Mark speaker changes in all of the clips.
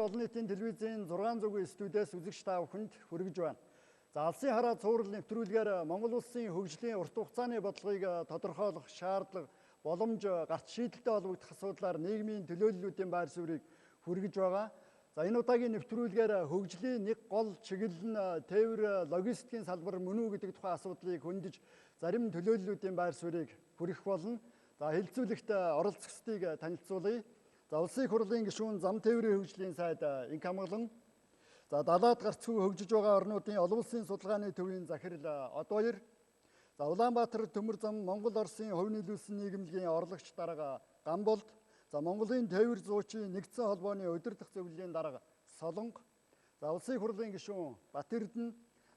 Speaker 1: олон нийтийн телевизийн 600 студиэс үзэгч та бүхэнд хүргэж байна. За алсын хараа цуврал нэвтрүүлгээр Монгол улсын хөгжлийн урт хугацааны бодлогыг тодорхойлох шаардлага, боломж гарч шийдэлтэй холбогдох асуудлаар нийгмийн төлөөллүүдийн байр суурийг хүргэж байгаа. За энэ удаагийн нэвтрүүлгээр хөгжлийн нэг гол чиглэл нь тээвэр логистикийн салбар мөн үү гэдэг тухайн асуудлыг хөндөж зарим төлөөллүүдийн байр суурийг хүргэх болно. За хэлэлцүүлэгт оролцогчдыг танилцуулъя. За улсын их хурлын гишүүн зам тээврийн хөгжлийн сайд инх хамгаалан. За далаад гарцгүй хөгжиж байгаа орнуудын олон улсын судалгааны төвийн захирал Одооёр. За Улаанбаатар төмөр зам Монгол Оросын хувь нийлүүлсэн нийгэмлэгийн орлогч дарга Гамболд. За Монголын тээвэр зуучийн нэгдсэн холбооны удирдах зөвлөлийн дарга Солонго. За улсын их хурлын гишүүн Батэрдэн.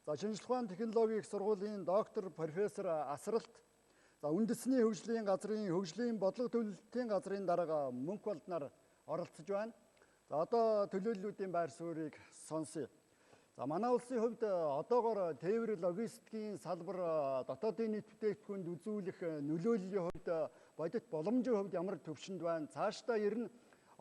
Speaker 1: За шинжилгээ ухаан технологийн их сургуулийн доктор профессор Асралт. За үндэсний хөгжлийн газрын хөгжлийн бодлого төлөвлөлтийн газрын дарга Мөнхболд нар оролцож байна. За одоо төлөөллүүдийн байр суурийг сонсъё. За манай улсын хувьд одоогоор тээвэр логистикийн салбар дотоодын нийт бүтээгдэхүүнд үзүүлэх нөлөөллийн хувьд бодит боломжийн хувьд ямар төвшөнд байна? Цаашдаа ер нь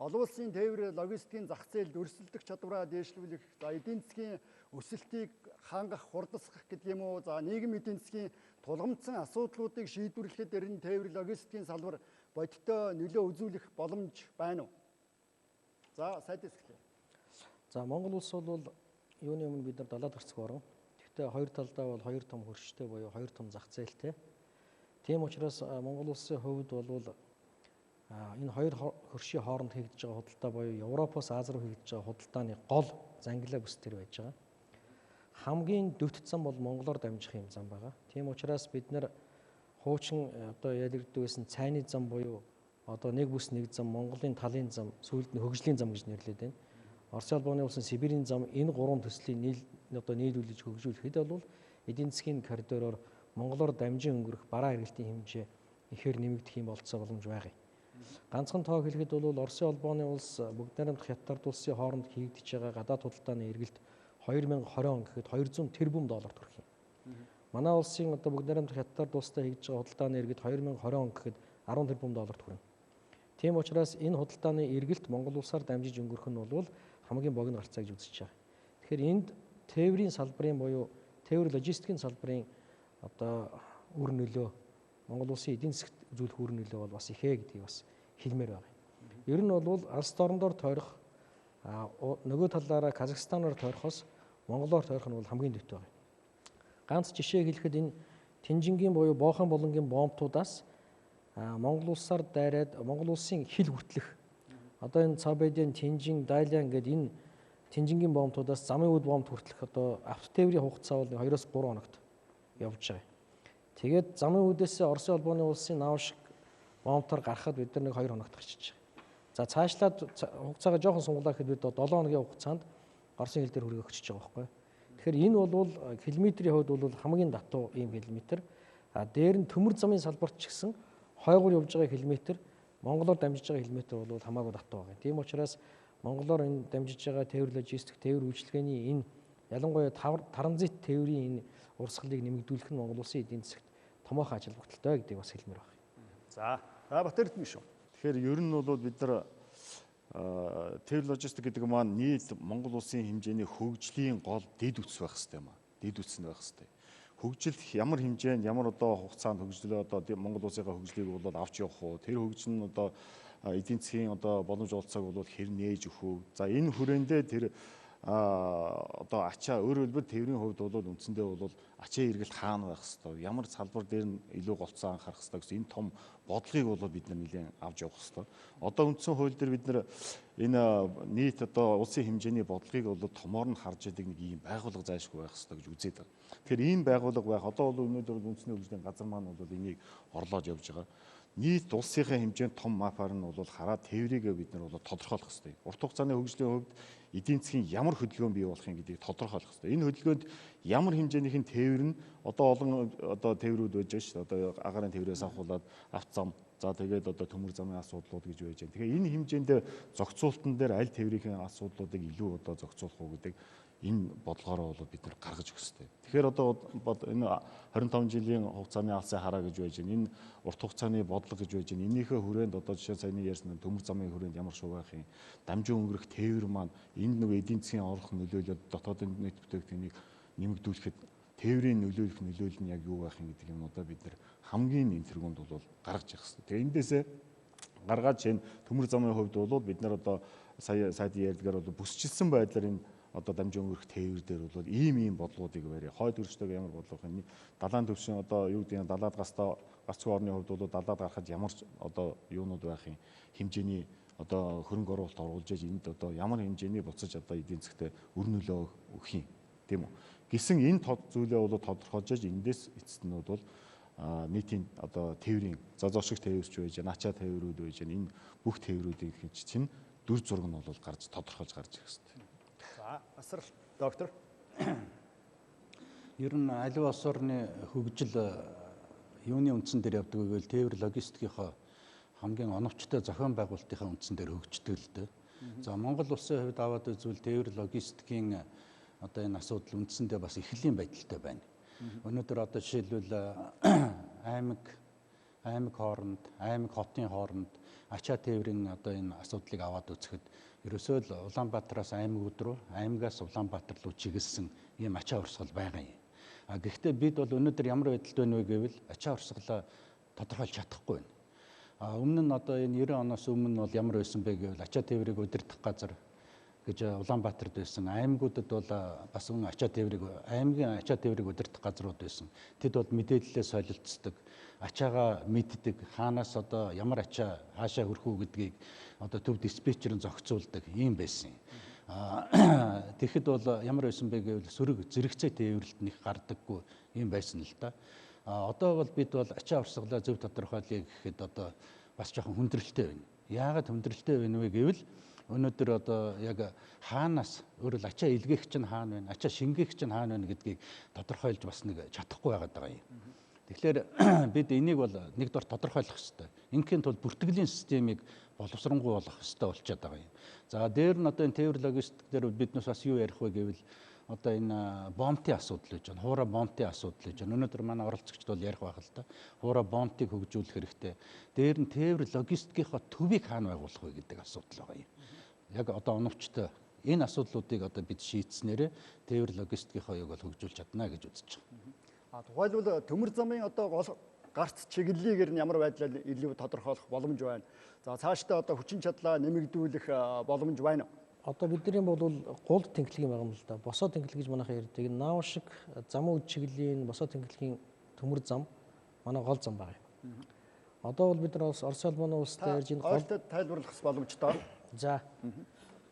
Speaker 1: олон улсын тээвэр логистикийн зах зээлд өрсөлдөх чадвараа дээшлүүлэх, за эдийн засгийн өсөлтийг хангах, хурдасгах гэдэг юм уу? За нийгэм эдийн засгийн тулгамдсан асуудлуудыг шийдвэрлэхэд ер нь тээвэр логистикийн салбар бодиттой нөлөө үзүүлэх боломж байна уу? За сайдаас эхлэе.
Speaker 2: За Монгол улс бол юуны өмнө бид нар далаад гарцгүй орон. Гэхдээ хоёр талдаа бол хоёр том хөрштэй буюу хоёр том зах зээлтэй. Тийм учраас Монгол улсын хувьд бол энэ хоёр хөршийн хооронд хийгдэж байгаа худалдаа буюу Европоос Аз руу хийгдэж байгаа худалдааны гол зангилаа бүс төр байж байгаа. Хамгийн дэвт зам бол монголоор дамжих юм зам байгаа. Тийм учраас бид нар хуучин одоо ялэгддэг байсан цайны зам буюу одоо нэг бүс нэг зам, Монголын талын зам, сүүлд нь хөгжлийн зам гэж нэрлэдэг байна. Оросын албаны улсын Сибирийн зам энэ гурван төслийг нийлүүлж хөгжүүлэхэд бол эдийн засгийн коридороор монголоор дамжин өнгөрөх бараа эргэлтийн хэмжээ ихээр нэмэгдэх юм болцоо боломж байгаа. Ганцхан тоо хэлэхэд бол Оросын албаны улс бүгд найрамдах хятад улсын хооронд хийгдэж байгаа гадаад худалдааны эргэлт 2020 он гэхэд 200 тэрбум доллар төрөх юм. Манай улсын одоо бүгд найрамдах хятад улстай хийгдэж байгаа худалдааны эргэлт 2020 он гэхэд 10 тэрбум доллар төрнө. Тийм учраас энэ худалдааны эргэлт Монгол улсаар дамжиж өнгөрөх нь бол хамгийн богино гарцаа гэж үзэж байгаа. Тэгэхээр энд тээврийн салбарын буюу тээвэр логистикийн салбарын одоо үр нөлөө Монгол улсын эдийн засгт үзүүлэх үр нөлөө бол бас ихэ гэдгийг бас хэлмээр байгаа. Ер нь бол алс дорндоор тойрох нөгөө талаараа Казахстанаар тойрохоос Монголоор тойрох нь бол хамгийн дэвт байгаа. Ганц жишээ хэлэхэд энэ Тэнжингийн буюу Боохан болонгийн бомбтуудаас Монгол улсаар дайраад Монгол улсын хил хүртлэх одоо энэ Цаобэдийн Тэнжин, Дайлан гэдэг энэ Тэнжингийн бомбтуудаас замын үд бомбт хүртлэх одоо автотээврийн хугацаа бол 2-3 хоногт явж байгаа. Тэгээд замын үдээс Оросын албаны улсын наав шиг бомбтоор гарахад бид нар 2 хоногт гарчиж байгаа. За цаашлаад хугацаагаа жоохон сунгалаа гэхэд бид 7 хоногийн хугацаанд Оросын хил дээр хүргэх гэж байгаа байхгүй. Тэгэхээр энэ бол километрийн хувьд бол хамгийн датуу ийм километр. Дээр нь төмөр замын салбарт ч гэсэн хойгуур явж байгаа километр, монголоор дамжиж байгаа километр бол хамаагүй датуу байгаа. Тийм учраас монголоор энэ дамжиж байгаа тээвэр логистик, тээвэр үйлчилгээний энэ ялангуяа транзит тээврийн энэ урсгалыг нэмэгдүүлэх нь Монгол улсын эдийн засагт томоохон ажил бүгдэлтэй гэдгийг бас хэлмээр байна.
Speaker 1: За Батэрдэн шүү.
Speaker 3: Тэгэхээр ер нь бол бид нар тээвэр логистик гэдэг маань нийт Монгол улсын хэмжээний хөгжлийн гол дэд үтс байх хэрэгтэй юм аа. Дэд үтс нь байх хэрэгтэй. Хөгжил ямар хэмжээнд ямар одоо хугацаанд хөгжлөө одоо Монгол улсынхаа хөгжлийг бол авч явах уу? Тэр хөгжил нь одоо эдийн засгийн одоо боломж олцоог бол хэр нээж өгөх үү? За энэ хүрээндээ тэр одоо ачаа өөрөөр хэлбэл тээврийн хувьд бол үндсэндээ бол ачаа эргэлт хаана байх хэвээр ямар салбар дээр нь илүү голцоо анхаарах хэвээр гэсэн энэ том бодлогыг бол бид нар нэлээд авч явах хэвээр. Одоо үндсэн хууль дээр бид нар энэ нийт одоо улсын хэмжээний бодлогыг бол томоор нь харж яадаг нэг ийм байгууллага зайлшгүй байх хэвээр гэж үзээд байна. Тэгэхээр ийм байгууллага байх одоо бол өнөөдөр үндэсний хөгжлийн газар маань бол энийг орлоож явж байгаа. Нийт улсынхаа хэмжээнд том мапаар нь бол хараад тээврийг бид нар бол тодорхойлох хэрэгтэй. Урт хугацааны хөгжлийн хувьд эдийн засгийн ямар хөдөлгөөн бий болохын гэдгийг тодорхойлох хэрэгтэй. Энэ хөдөлгөөнд ямар хэмжээнийх нь тээвэр нь одоо олон одоо тээврүүд байж ш. Одоо агарын тээврээс авахуулаад авто зам За тэгээд одоо төмөр замын асуудлууд гэж байж байна. Тэгэхээр энэ хэмжээнд зохицуултан дээр аль тээврийн асуудлуудыг илүү одоо зохицуулах уу гэдэг энэ бодлогоороо бол бид нар гаргаж өгөх хэрэгтэй. Тэгэхээр одоо энэ 25 жилийн хугацааны алсын хараа гэж байж байна. Энэ урт хугацааны бодлого гэж байж байна. Энийхээ хүрээнд одоо жишээ саяны ярьсан төмөр замын хүрээнд ямар шугах юм, дамжин өнгөрөх тээвэр маань энэ нэг эдийн засгийн орлох нөлөөлөд дотоодын нийт бүтээгдэхүүнийг нэмэгдүүлэхэд тээврийн нөлөөлөл нь яг юу байх юм гэдэг юмудаа бид нар хамгийн энэ тэргуунд бол гаргаж явах хэрэгтэй. Тэгээ эндээсээ гаргаад чинь төмөр замын хувьд бол бид нар одоо сайд ярьдгаар бол бүсчилсэн байдлаар энэ одоо дамжин өнгөрөх тээвэр дээр бол ийм бодлогуудыг барья. Хойд өрчтэйг ямар бодлого юм? Далайн төвшин одоо юу гэдэг нь далаад гацгүй орны хувьд бол далаад гарахад ямар одоо юунууд байх юм? Хэмжээний одоо хөрөнгө оруулалт оруулж яаж энд одоо ямар хэмжээний буцаж одоо эдийн засгт өр нөлөө өгөх юм тийм үү? Гэсэн энэ зүйлээ бол тодорхойлж яаж эндээс эцэст нь бол нийтийн одоо тээврийн зозошиг тээвэрч байж байна, ачаа тээврүүд байж байна. Энэ бүх тээврүүдийн чинь дүр зураг нь бол гарч тодорхойлж гарч ирэх хэрэгтэй.
Speaker 1: За, асар доктор.
Speaker 4: Ер нь аливаа улс орны хөгжил юуны үндсэн дээр явдаг гэвэл тээвэр логистикийнхаа хамгийн оновчтой зохион байгуулалтынхаа үндсэн дээр хөгждөг л дээ. За Монгол улсын хувьд аваад үзвэл тээвэр логистикийн одоо энэ асуудал үндсэндээ бас эхлэлийн байдалтай байна. Өнөөдөр одоо жишээлбэл аймаг хооронд, аймаг хотын хооронд ачаа тээврийн одоо энэ асуудлыг аваад үзэхэд ерөөсөө л Улаанбаатараас аймагуд руу, аймагаас Улаанбаатар руу чиглэсэн ийм ачаа урсгал байгаа юм. Гэхдээ бид бол өнөөдөр ямар байдалд байна вэ гэвэл ачаа урсгалаа тодорхойлж чадахгүй байна. Өмнө нь одоо энэ 90 оноос өмнө бол ямар байсан бэ гэвэл ачаа тээврийг удирдах газар гэж Улаанбаатарт байсан. Аймагуудад бол бас аймгийн ачаа тээврийг удирдах газрууд байсан. Тэд бол мэдээлэлээ солилцдог, ачаагаа мэддэг, хаанаас одоо ямар ачаа хаашаа хөрөх үү гэдгийг одоо төв диспетчер нь зохицуулдаг юм байсан. Тэгэхэд бол ямар байсан бэ гэвэл сөрөг зэрэгцээ тээвэрлэлт нэг гардаггүй юм байсан л да. Одоо бол бид бол ачаа урсгалаа зөв тодорхойлъё гэхэд одоо бас жоохон хүндрэлтэй байна. Яагаад хүндрэлтэй байна вэ гэвэл өнөөдөр одоо яг хаанаас өөрөөр ачаа илгээх чинь хаана байна, ачаа шингээх чинь хаана байна гэдгийг тодорхойлж бас нэг чадахгүй байгаа юм. Тэгэхээр бид энийг бол нэгдүгээр тодорхойлох хэрэгтэй. Ингийн тулд бүртгэлийн системийг боловсронгуй болгох хэрэгтэй болчиход байгаа юм. За дээр нь одоо энэ тээвэр логистик дээр биднээс бас юу ярих вэ гэвэл одоо энэ бомтын асуудал гэж байна. Хуура бомтын асуудал гэж байна. Өнөөдөр манай оролцогчд бол ярих байх л та. Хуура бомтыг хөгжүүлэх хэрэгтэй. Дээр нь тээвэр логистикийнхаа төвийг хаана байгуулах вэ гэдэг асуудал байгаа юм. Яг одоо оновчтой энэ асуудлуудыг одоо бид шийдснээрээ тээвэр логистикийнхаа юуг бол хөгжүүлж чадна гэж үзэж байгаа.
Speaker 1: Тухайлбал төмөр замын одоо гол гарц чиглэлийг ямар байдлаар илүү тодорхойлох боломж байна. За цаашдаа одоо хүчин чадлаа нэмэгдүүлэх боломж байна.
Speaker 2: Одоо бидний бол гол тэнхлэг юм байгаа юм л да. Босоо тэнхлэг гэж манайхаа ярьдаг. Наав шиг замын үд чиглэлийн босоо тэнхлэгийн төмөр зам манай гол зам байгаа юм. Одоо бол бид нар Орос улбаны улстай ярьж энэ гол
Speaker 1: тайлбарлах боломжтой.
Speaker 2: За.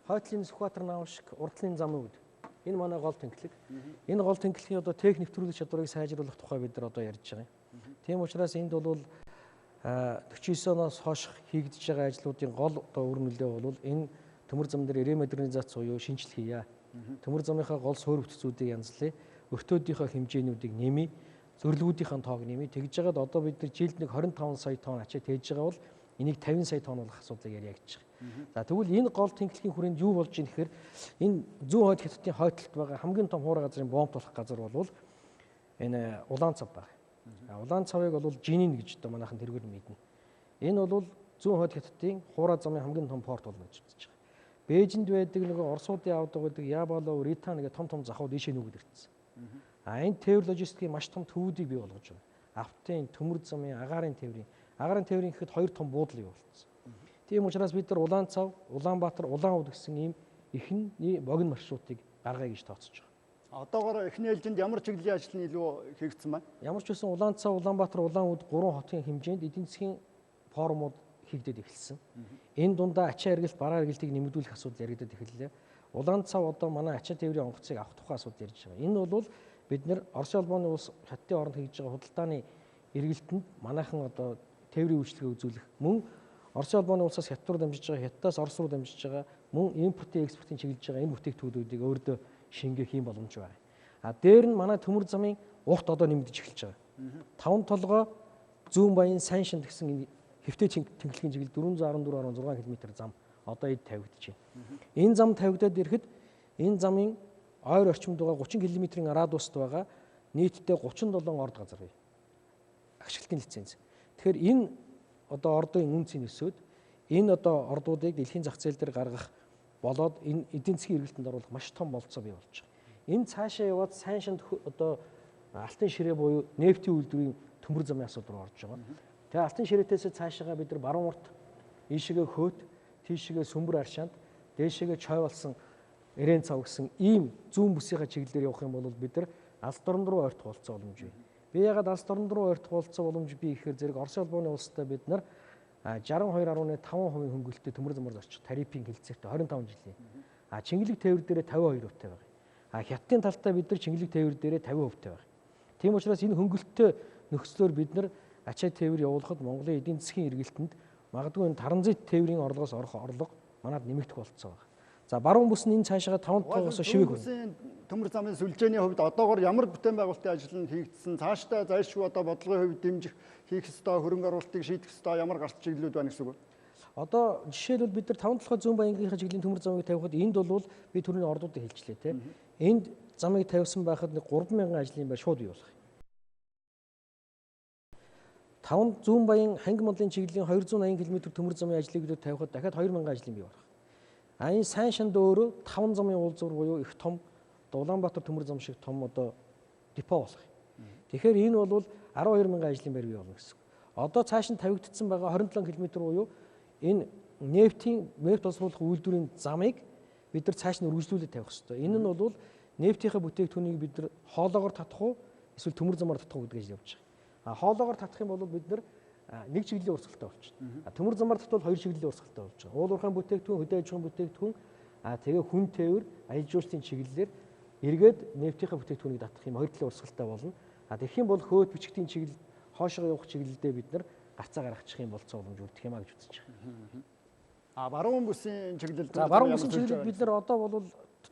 Speaker 2: Хойтлын Сүхбаатар наав шиг урдлын замын үд. Энэ манай гол тэнхлэг. Энэ гол тэнхлэгийн одоо техник нэвтрүүлэх чадварыг сайжруулах тухай бид нар одоо ярьж байгаа юм. Тийм учраас энд бол 49 оноос хойш хийгдэж байгаа ажлуудын гол одоо үр нөлөө бол энэ төмөр зам дээр ремодернизац буюу шинжил хийя. Төмөр замынхаа гол суурь бүтцүүдийг янзлая. Өртөөдийнхөө хэмжээнүүдийг нэмье. Зөвлөгүүдийнхээ тоог нэмье. Тэгж жагаад одоо бид нар жилд нэг 25 сая тонн ачаа тээж байгаа бол энийг 50 сая тонн болох асуудлыг яриа гэж байгаа. За тэгвэл энэ гол тэнхлэгийн хүрээнд юу болж ийн гэхээр энэ зүүн хойд хятадын хойдолд байгаа хамгийн том хуура газрын бомб болох газар бол энэ улаан цав байна. Улаан цавыг бол жинин гэж одоо манайхан тэргээр мэднэ. Энэ бол зүүн хойд хятадын хуура замын хамгийн том порт болно гэж үзэж байгаа. Бээжинд байдаг нөгөө Оросуудын авдаг байдаг Ябалов, Ритан гэх том захууд ийшээ нүгэл ирсэн. Энэ тээвэр логистикийн маш том төвүүдийг бий болгож байгаа. Автын, төмөр замын, агаарын тээврийн гэхэд хоёр том буудлын явуулсан. Тийм учраас бид нар Улаан цав, Улаанбаатар, Улаан уд гэсэн ийм ихний богино маршрутыг гаргая гэж тооцож байгаа.
Speaker 1: Одоогоор эхний ээлжинд ямар чиглэлийн ажил нь илүү хийгдсэн байна?
Speaker 2: Ямар ч үсэн Улаан цав, Улаанбаатар, Улаан уд 3 хотын хэмжээнд эдийн засгийн форумууд хийгдээд эхэлсэн. Энэ дундаа ачаа эргэлт, бараа эргэлтийг нэмэгдүүлэх асуудал яригдаад эхэллээ. Улаан цав одоо манай ачаа тээврийн онгоцыг авах тухай асуудал ярьж байгаа. Энэ бол бид нэр Орос улбаны улс хаттын оронд хийж байгаа худалдааны эргэлтэнд манайхан одоо тээврийн үйлчлэгээ үзүүлэх мөн Орос улбаны улсаас хятад руу дамжиж байгаа, хятадаас Орос руу дамжиж байгаа мөн импортын экспортын чиглэж байгаа энэ бүтээгдэхүүнүүдийг өөртөө шингээх юм боломж байна. Дээр нь манай төмөр замын урт одоо нэмэгдэж эхэлж байгаа. 5 толгой зүүн баян сайн шинэ гэсэн хэвтэй тэнхлэгийн чиглэл 414.6 км зам одоо эд тавигдаж байна. Энэ зам тавигдаад ирэхэд энэ замын ойр орчимд байгаа 30 км-ийн радиуст байгаа нийтдээ 37 орд газар бий. Ашиглалтын лиценз. Тэгэхээр энэ одоо ордын үнцийг өсөөд энэ одоо ордуудыг дэлхийн зах зээл дээр гаргах болоод энэ эдийн засгийн эргэлтэнд оруулах маш том болцоо бий болж байгаа. Энэ цаашаа яваад сайн шинд одоо алтан ширээ буюу нефтийн үйлдвэрийн төмөр замын асуудал руу орж байгаа. Тэгээ алтан ширээтээс цаашаага бид нар баруун урт ийшээгээ хөөт, тийшээгээ сүмбэр аршаанд, дээшээгээ чой болсон эрээн цав гэсэн ийм зүүн бүсийнхаа чиглэлээр явах юм бол бид нар алс дорн руу ойртох болцоо боломж бий. Би ягаад алс дорн руу ойртох болцоо боломж бий гэхээр зэрэг Оросын улбооны улстай бид нар 62.5% хөнгөлөлтөд төмөр замаар зорчих тарифын хилцээтэй 25 жилийн. Чингэлэг тээвэр дээрээ 52%-тэй байгаа. Хятадын талтай бид нар чингэлэг тээвэр дээрээ 50%-тэй байгаа. Тийм учраас энэ хөнгөлөлтөй нөхцлөөр бид нар ачаа тээвэр явуулахад Монголын эдийн засгийн эргэлтэнд магадгүй энэ транзит тээврийн орлогоос орох орлого манад нэмэгдэх болцоо байна. За баруун бүс нь энэ цаашаа 5 тоогоос шивэг хүрнэ.
Speaker 1: Төмөр замын сүлжээний хувьд одоогоор ямар бүтээн байгуулалтын ажил нь хийгдсэн, цаашдаа зайлшгүй одоо бодлогын хувьд дэмжих, хийх ёстой хөрөнгө оруулалтыг шийдэх ёстой ямар гарц чиглэлүүд байна гэсэн үг.
Speaker 2: Одоо жишээлбэл бид нар 5 толгой зүүн баянгийнхаа чиглэлийн төмөр замыг тавихад энд бол би түрүүний ордуудыг хэлжлээ те. Энд замыг тавьсан байхад 3000 ажлын байр шууд бий болох. 5 зүүн баян ханги мандлын чиглэлийн 280 км төмөр замын ажлыг бид тавихад дахиад 2000 ажлын бий болох. Энэ сайн шанд өөрөө 5 замын уулзвар буюу их том Улаанбаатар төмөр зам шиг том одоо депо болох. Тэгэхээр энэ бол 12000 ажлын байр бий болно гэсэн. Одоо цааш нь тавигдсан байгаа 27 км буюу энэ нефт боловсруулах үйлдвэрийн замыг бид нар цааш нь үргэлжлүүлээд тавих хэрэгтэй. Энэ нь бол нефтийнхаа бүтээгдэхүүнийг бид нар хоолоогоор татах уу эсвэл төмөр замаар татах уу гэдэг ажил явж байгаа. Хоолоогоор татах юм бол бид нар нэг чиглэлийн урсгалтай болчихно. Төмөр замаар татвал хоёр чиглэлийн урсгалтай болж байгаа. Уул уурхайн бүтээгдэхүүн, хөдөө аж ахуйн бүтээгдэхүүн, тэгээ хүн тээвэр, аялал жуулчлалын чиглэлээр эргээд нефтийнхаа бүтээгдэхүүнийг татах юм хоёр талын урсгалтай болно. Тэгэх юм бол хөөт бичгтийн чиглэл, хоошоо явах чиглэлдээ бид нар гарцаа гаргачих юм болцоо боломж үлдэх юм а гэж үзэж байгаа.
Speaker 1: Баруун бүсийн чиглэл.
Speaker 2: За баруун бүсийн чиглэл бид нар одоо бол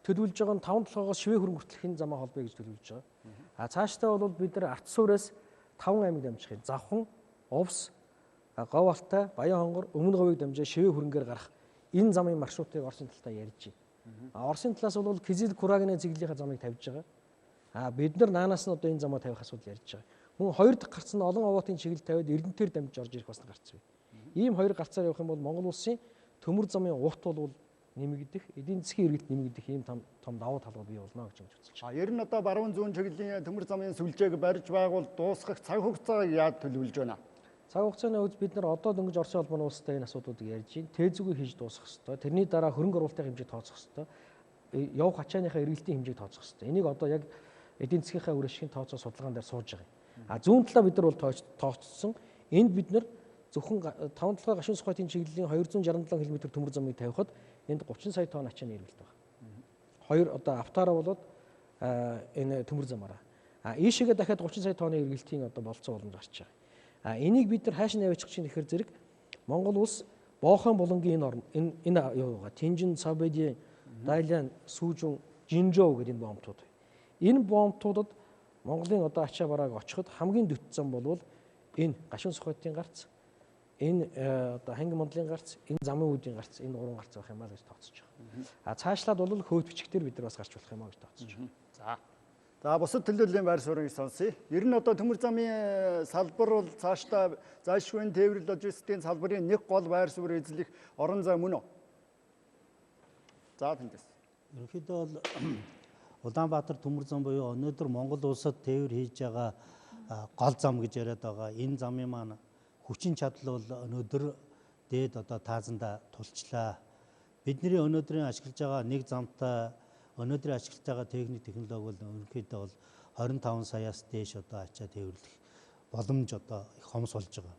Speaker 2: төлөвлөж байгаа нь 5 толгоогоос шивээ хөрөнгө хүртэлх энэ замаа холбоё гэж төлөвлөж байгаа. Цаашдаа бол бид нар Арц суураас 5 аймаг дамжих юм. Завхан, Увс, Говь Алтай, Баян хонгор, Өмнө Говийг дамжаа шивээ хөрөнгөөр гарах энэ замын маршрутыг Оросын талаа ярьж байна. Оросын талаас бол Кизил Курагны чиглэлийнхаа замыг тавьж байгаа. Бид нар наанаас нь одоо энэ замаа тавих асуудал ярьж байгаа. Мөн хоёр дахь гарц нь олон овоотын чиглэл тавиад Эрдэнэтээр дамжиж орж ирэх бас гарц бий. Ийм хоёр гарцаар явах юм бол Монгол улсын төмөр замын урт бол нэмэгдэх, эдийн засгийн эргэлт нэмэгдэх ийм том давуу талбар бий болно гэж үзэж байна.
Speaker 1: Ер нь одоо баруун зүүн чиглэлийн төмөр замын сүлжээг барьж байгуул дуусгах цаг хугацааг яаж төлөвлөж байна?
Speaker 2: Цаг хугацааны үед бид нар одоо дөнгөж Оросын улбаны улстай энэ асуудлуудыг ярьж байна. Тээзүүгээ хийж дуусгах хэрэгтэй. Тэрний дараа хөрөнгө оруулалтын хэмжээг тооцох хэрэгтэй. Явах ачааныхаа эргэлтийн хэмжээг тооцох хэрэгтэй. Энийг одоо яг эдийн засгийнхаа үр ашигын тооцоо судалгаан дээр сууж байгаа. Зүүн талаа бид нар бол тооцсон. Энд бид нар зөвхөн 5 толгой гашуун сухатын чиглэлийн 267 км төмөр замыг тавихад энд 30 сая тонн ачааны эргэлт байна. Хоёр одоо автаараа болоод энэ төмөр замаараа. Ийшээгээ дахиад 30 сая тонны эргэлтийн одоо болцоо боломж гарч байгаа. Энийг бид нар хааш нь аваачих чинь гэхээр зэрэг Монгол улс Бохон булангийн энэ явууга Тинжин, Цабэди, Дайлан, Сүүжүн, Жинжоу гэдэг энэ бомбтууд. Энэ бомбтуудад Монголын одоо ачаа барааг очиход хамгийн дөт зам бол энэ гашуун сухатын гарц, энэ одоо ханги мандлын гарц, энэ замын үүдийн гарц, энэ гурван гарц байх юм аа гэж тооцож байгаа. Цаашлаад бол хөөт бичгтэр бид нар бас гарч болох юм аа гэж тооцож байгаа.
Speaker 1: За бусад төлөвлөлийн байр суурийг сонсъё. Ер нь одоо төмөр замын салбар бол цаашдаа зайлшгүй тээвэр логистикийн салбарын нэг гол байр суурь эзлэх орон зай мөн үү? За тэндээс.
Speaker 5: Ерөнхийдөө бол Улаанбаатар төмөр зам буюу өнөөдөр Монгол улсад тээвэр хийж байгаа гол зам гэж яриад байгаа. Энэ замын маань хүчин чадал бол өнөөдөр дээд одоо таазанда тулчлаа. Бидний өнөөдрийн ашиглаж байгаа нэг замтай өнөөдрийн ашиглаж байгаа техник технологи бол ерөнхийдөө бол 25 саяас дээш одоо ачаа тээвэрлэх боломж одоо их хомс болж байгаа.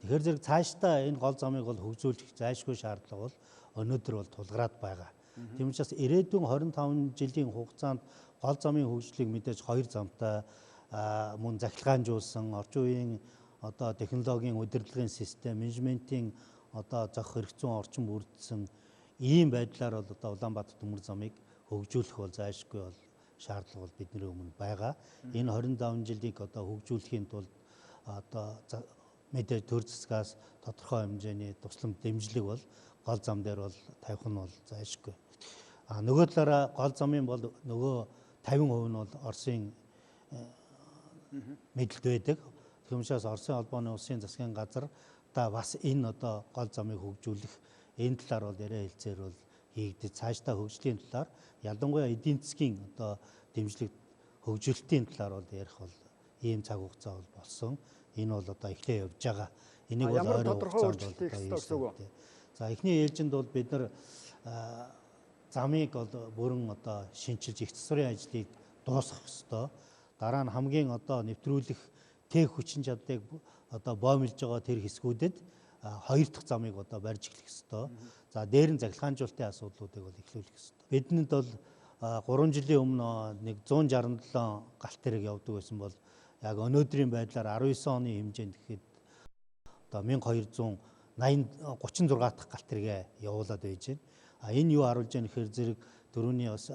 Speaker 5: Тэгэхээр зэрэг цаашдаа энэ гол замыг бол хөгжүүлэх зайлшгүй шаардлага бол өнөөдөр бол тулгараад байгаа. Тийм учраас ирээдүйн 25 жилийн хугацаанд гол замын хөгжлийг мэдээж хоёр замтай мөн захилгаанжуулсан орчин үеийн одоо технологийн удирдлагын систем, менежментийн одоо зохих хэрэгцээ орчин бүрдсэн ийм байдлаар бол одоо Улаанбаатар төмөр замыг хөгжүүлэх бол зайлшгүй бол шаардлага бол бидний өмнө байгаа. Энэ 25 жилийг одоо хөгжүүлэхийн тулд одоо мэдээж төр засгаас тодорхой хэмжээний тусламж дэмжлэг бол гол зам дээр бол тавих нь бол зайлшгүй. Нөгөө талаараа гол замын бол нөгөө 50% нь бол Оросын мэдэлд байдаг. Тэгмээс Оросын холбооны улсын засгийн газар бас энэ одоо гол замыг хөгжүүлэх энэ талаар бол яриа хэлцээр бол хийгдэж цаашдаа хөгжлийн талаар ялангуяа эдийн засгийн одоо дэмжлэг хөгжүүлэлтийн талаар бол ярих бол ийм цаг хугацаа бол болсон. Энэ бол одоо эхлээ явж байгаа. Энийг бол
Speaker 1: ямар тодорхой хөгжүүлэлт
Speaker 5: бол за эхний ээлжинд бол бид нар замыг бол бүрэн одоо шинчилж их засварын ажлыг дуусгах ёстой. Дараа нь хамгийн одоо нэвтрүүлэх тех хүчин чадлыг одоо боомлж байгаа тэр хэсгүүдэд хоёр дахь замыг одоо барьж эхлэх ёстой. За дээр нь захилгаанжуулалтын асуудлуудыг бол эхлүүлэх ёстой. Бидэнд бол 3 жилийн өмнө нэг 167 галт тэрэг явдаг байсан бол яг өнөөдрийн байдлаар 19 оны хэмжээнд гэхэд одоо 1236 дахь галт тэрэгээ явуулаад байж байна. Энэ юу харуулж байгаа нөхөр зэрэг дөрөвний бас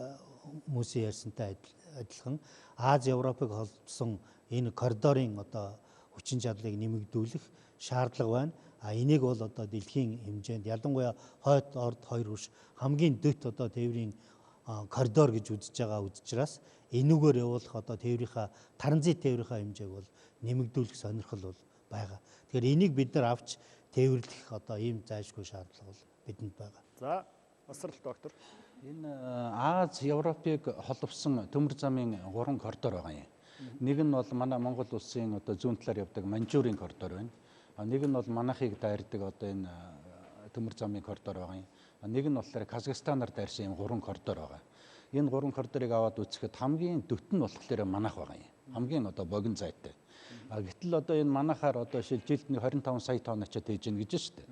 Speaker 5: хүмүүсийн ярьсантай адилхан Аз Европыг холбосон энэ коридорын одоо хүчин чадлыг нэмэгдүүлэх шаардлага байна. Энийг бол одоо дэлхийн хэмжээнд ялангуяа хойд орд хоёр хөрш хамгийн дэвт одоо тээврийн коридор гэж үзэж байгаа учраас энүүгээр явуулах одоо тээврийнхаа транзит тээврийнхаа хэмжээг бол нэмэгдүүлэх сонирхол бол байгаа. Тэгэхээр энийг бид нар авч тээвэрлэх одоо ийм зайлшгүй шаардлага бол бидэнд байгаа.
Speaker 1: За, Асрал доктор.
Speaker 4: Энэ Аз Европыг холбосон төмөр замын 3 коридор байгаа юм. Нэг нь бол манай Монгол улсын одоо зүүн талаар явдаг Манжуурын коридор байна. Нэг нь бол манайхыг дайрдаг одоо энэ төмөр замын коридор байгаа юм. Нэг нь болохоор Казахстанаар дайрсан юм 3 коридор байгаа. Энэ 3 коридорыг аваад үзэхэд хамгийн дөт нь болохоор манайх байгаа юм. Хамгийн одоо богино зайтай. Гэтэл одоо энэ манайхаар одоо жилд 25 сая тонн ачаад хийж гэнэ гэж шүү дээ.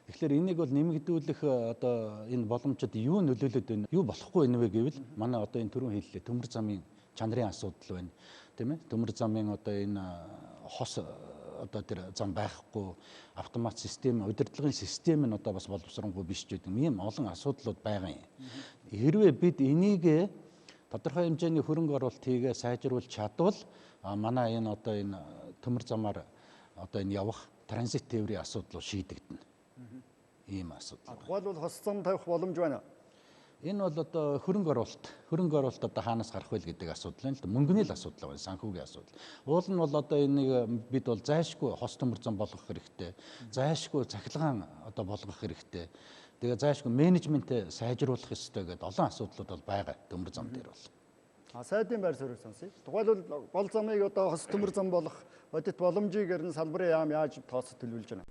Speaker 4: Тэгэхээр энийг бол нэмэгдүүлэх одоо энэ боломжид юу нөлөөлөд байна? Юу болохгүй байна вэ гэвэл манай одоо энэ түрүүн хэллээ төмөр замын чанарын асуудал байна. Тийм ээ? Төмөр замын одоо энэ хос одоо тэр зам байхгүй автомат систем, удирдлагын систем нь одоо бас боловсронгүй биш ч гэдэг ийм олон асуудлууд байгаа юм. Хэрвээ бид энийг тодорхой хэмжээний хөрөнгө оруулалт хийгээ сайжруулж чадвал манай энэ одоо энэ төмөр замаар одоо энэ явах транзит тээврийн асуудал шийдэгдэнэ. Ийм асуудал.
Speaker 1: Тухайлбал хос зам тавих боломж байна.
Speaker 4: Энэ бол одоо хөрөнгө оруулалт одоо хаанаас гарах вэ гэдэг асуудал байна л да. Мөнгөний л асуудал байна, санхүүгийн асуудал. Уул нь бол одоо энийг бид бол зайлшгүй хос төмөр зам болгох хэрэгтэй. Зайлшгүй цахилгаан одоо болгох хэрэгтэй. Тэгээ зайлшгүй менежмент сайжруулах хэрэгтэй гэдэг олон асуудлууд бол байгаа төмөр зам дээр бол.
Speaker 1: Сайдын байр суурийг сонсъё. Тухайлбал гол замыг одоо хос төмөр зам болох бодит боломжийг ерэн салбарын яам яаж тооцож төлөвлөж байна?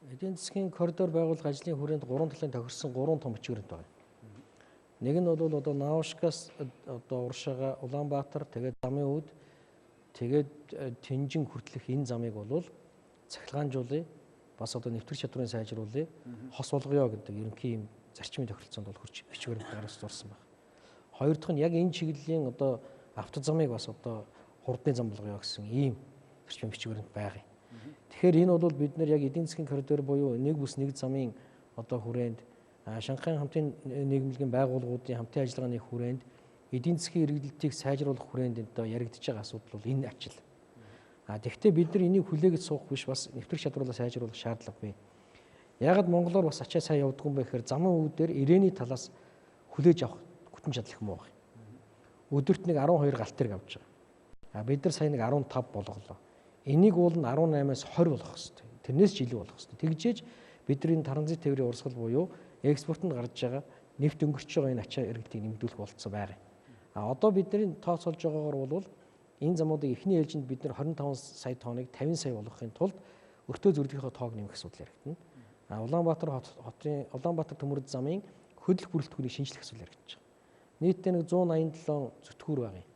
Speaker 2: Эдийн засгийн коридор байгуулах ажлын хүрээнд 3 талын тохирсон 3 том бичвэрэнт байна. Нэг нь бол одоо Наушкаас одоо Уршаага, Улаанбаатар, тэгээд замын үүд, тэгээд Тэнжин хүртэлх энэ замыг бол цахилгаанжуулъя, бас одоо нэвтрэх чадварыг сайжруулъя, хос болгоё гэдэг ерөнхий юм зарчмын тохиролцоонд бол хурц бичвэрэнт гаргаж зурсан байна. Хоёр дахь нь яг энэ чиглэлийн одоо автозамыг бас одоо хурдны зам болгоё гэсэн ийм зарчмын бичвэрэнт байгаа юм. Тэгэхээр энэ бол бид нар яг эдийн засгийн коридор буюу нэг бүс нэг замын одоо хүрээнд Шанхайн хамтын нийгмийн байгууллагуудын хамтын ажиллагааны хүрээнд эдийн засгийн эргэлтийг сайжруулах хүрээнд одоо яригдж байгаа асуудал бол энэ ажил. Тэгэхдээ бид нар энийг хүлээгэж суух биш бас нэвтрэх чадварлаа сайжруулах шаардлага бий. Яагаад Монголоор бас ачаа сайн явдаг юм бэ гэхээр замын үүдээр ирээний талаас хүлээж авах хүчин чадал их муу байна. Өдөрт нэг 12 галт тэрэг авч байгаа. Бид нар сая нэг 15 болголоо. Энийг уул нь 18-аас 20 болгох хэрэгтэй. Тэрнээс ч илүү болгох хэрэгтэй. Тэгжээж бидний транзит тээврийн урсгал буюу экспортод гарч байгаа нефт өнгөрч байгаа энэ ачаа эргэлтийг нэмэгдүүлэх болцоо байгаа. Одоо бидний тооцоолж байгаагаар бол энэ замуудыг эхний ээлжинд бид нар 25 сая тонныг 50 сая болгохын тулд өртөө зөвлөгийнхөө тоог нэмэх асуудал яригдана. Улаанбаатар төмөр замын хөдөлгөх бүрэлдэхүүнийг шинжлэх асуудал яригдаж байгаа. Нийтдээ нэг 187 зүтгүүр байгаа юм.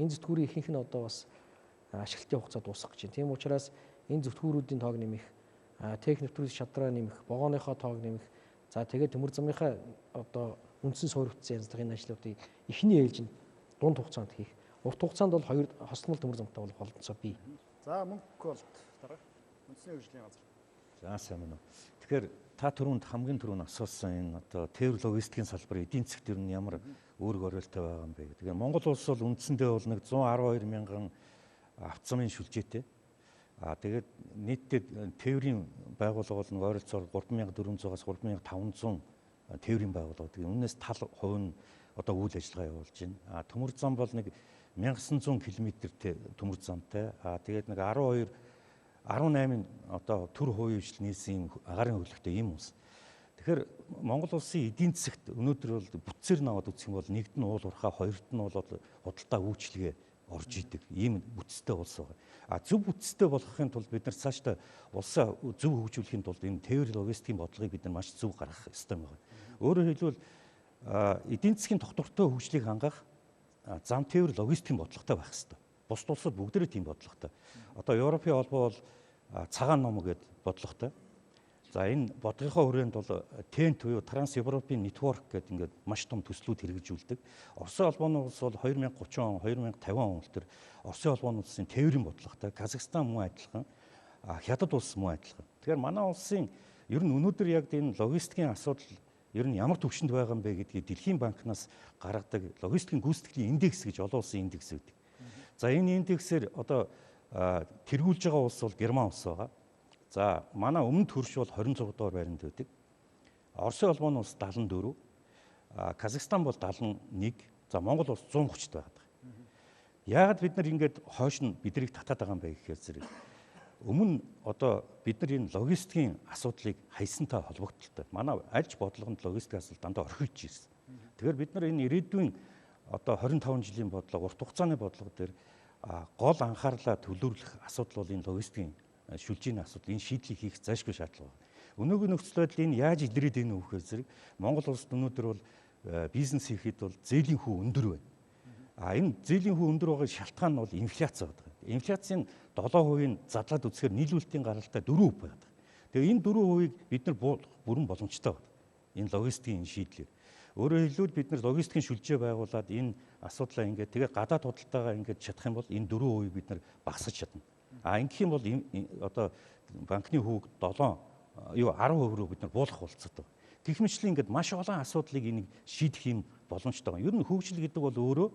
Speaker 2: Энэ зүтгүүрийн ихэнх нь одоо бас ашиглалтын хугацаа дуусах гэж байна. Тийм учраас энэ зүтгүүрүүдийн тоог нэмэх, техник нэвтрүүлэх чадвараа нэмэх, вагоныхоо тоог нэмэх, за тэгээд төмөр замынхаа одоо үндсэн суурь бүтцийн янзлах энэ ажлуудыг эхний ээлжинд дунд хугацаанд хийх. Урт хугацаанд бол хоёр хослол төмөр замтай бол холбооцоо бий.
Speaker 1: За мөнгө болт дараа үндэсний хөгжлийн газар.
Speaker 6: За сайн байна уу. Тэгэхээр та түрүүнд хамгийн түрүүнд асуусан энэ одоо тээвэр логистикийн салбар эдийн засгт ер нь ямар үүрэг оройлтой байгаа юм бэ гэдэг. Тэгэхээр Монгол улс бол үндсэндээ бол нэг 112 мянган автозамын шүлжээтэй. Тэгээд нийтдээ тээврийн байгууллага бол ойролцоогоор 3400-аас 3500 тээврийн байгууллага. Үүнээс тал хувь нь одоо үйл ажиллагаа явуулж байна. Төмөр зам бол нэг 1900 км-тэй төмөр замтай. Тэгээд нэг 18 одоо төр хувийн хвшил нийсийн агарын хөглөхтэй ийм ус. Тэгэхээр Монгол улсын эдийн засагт өнөөдөр бол бүтцээр наваад үзэх юм бол нэгд нь уул уурхай, хоёрт нь бол худалдаа үйлчлэгээ орж идэг ийм бүтцтэй улс байгаа. Зөв бүтцтэй болгохын тулд бид нар цаашдаа улсаа зөв хөгжүүлэхийн тулд энэ тээвэр логистикийн бодлогыг бид нар маш зөв гаргах ёстой байгаа. Өөрөөр хэлбэл эдийн засгийн тогтвортой хөгжлийг хангах зам тээвэр логистикийн бодлоготой байх ёстой. Бусад улсууд бүгдээрээ тийм бодлоготой. Одоо Европын холбоо бол цагаан ном гэдэг бодлоготой. За энэ бодлогынхаа хүрээнд бол TEN буюу Транс Европын Network гэдэг ингээд маш том төслүүд хэрэгжүүлдэг. Оросын холбооны улс бол 2030 он, 2050 он төр Оросын холбооны улсын тээврийн бодлоготой, Казахстан мөн адилхан, Хятад улс мөн адилхан. Тэгэхээр манай улсын ер нь өнөөдөр яг энэ логистикийн асуудал ер нь ямар төвшөнд байгаа юм бэ гэдгийг Дэлхийн банкнаас гаргадаг логистикийн гүйцэтгэлийн индекс гэж олон улсын индекс гэдэг. За энэ индексээр одоо тэргүүлж байгаа улс бол Герман улс байгаа. За манай өмнөд хөрш бол 26 дугаар байранд байдаг. Оросын холбооны улс 74, Казахстан бол 71, за Монгол улс 130-т байгаад байгаа. Яагаад бид нар ингээд хойш нь бидрийг татаад байгаа юм бэ гэхээр зэрэг өмнө одоо бид нар энэ логистикийн асуудлыг хайсантай холбогдолтой. Манай альж бодлогонд логистик асуудал дандаа орхиж ирсэн. Тэгэхээр бид нар энэ ирээдүйн одоо 25 жилийн бодлого, урт хугацааны бодлого дээр гол анхаарлаа төлөвлөх асуудал бол энэ логистикийн шүлжээний асуудал, энэ шийдлийг хийх зайлшгүй шаардлага байна. Өнөөгийн нөхцөл байдал энэ яаж илрээд ийнө вэ гэхээр зэрэг Монгол улсад өнөөдөр бол бизнес хийхэд бол зээлийн хүү өндөр байна. Энэ зээлийн хүү өндөр байгаа шалтгаан нь бол инфляц байгаа. Инфляцийн 7%-ийн задлаад үзэхээр нийлүүлэлтийн гаралтай 4% байна. Тэгээ энэ 4%-ийг бид нар бүрэн боломжтой байна. Энэ логистикийн шийдлэр. Өөрөөр хэлбэл бид нар логистикийн шүлжээ байгуулад энэ асуудлаа ингээд тэгээ гадаад худалдаагаа ингээд чадах юм бол энэ 4% бид нар багасгаж чадна. Ингэх юм бол одоо банкны хүүг 10% руу бид нар буулгах болцоотой. Гэх мэтлэн ингээд маш олон асуудлыг энийг шийдэх юм боломжтой байна. Ер нь хөгжил гэдэг бол өөрөө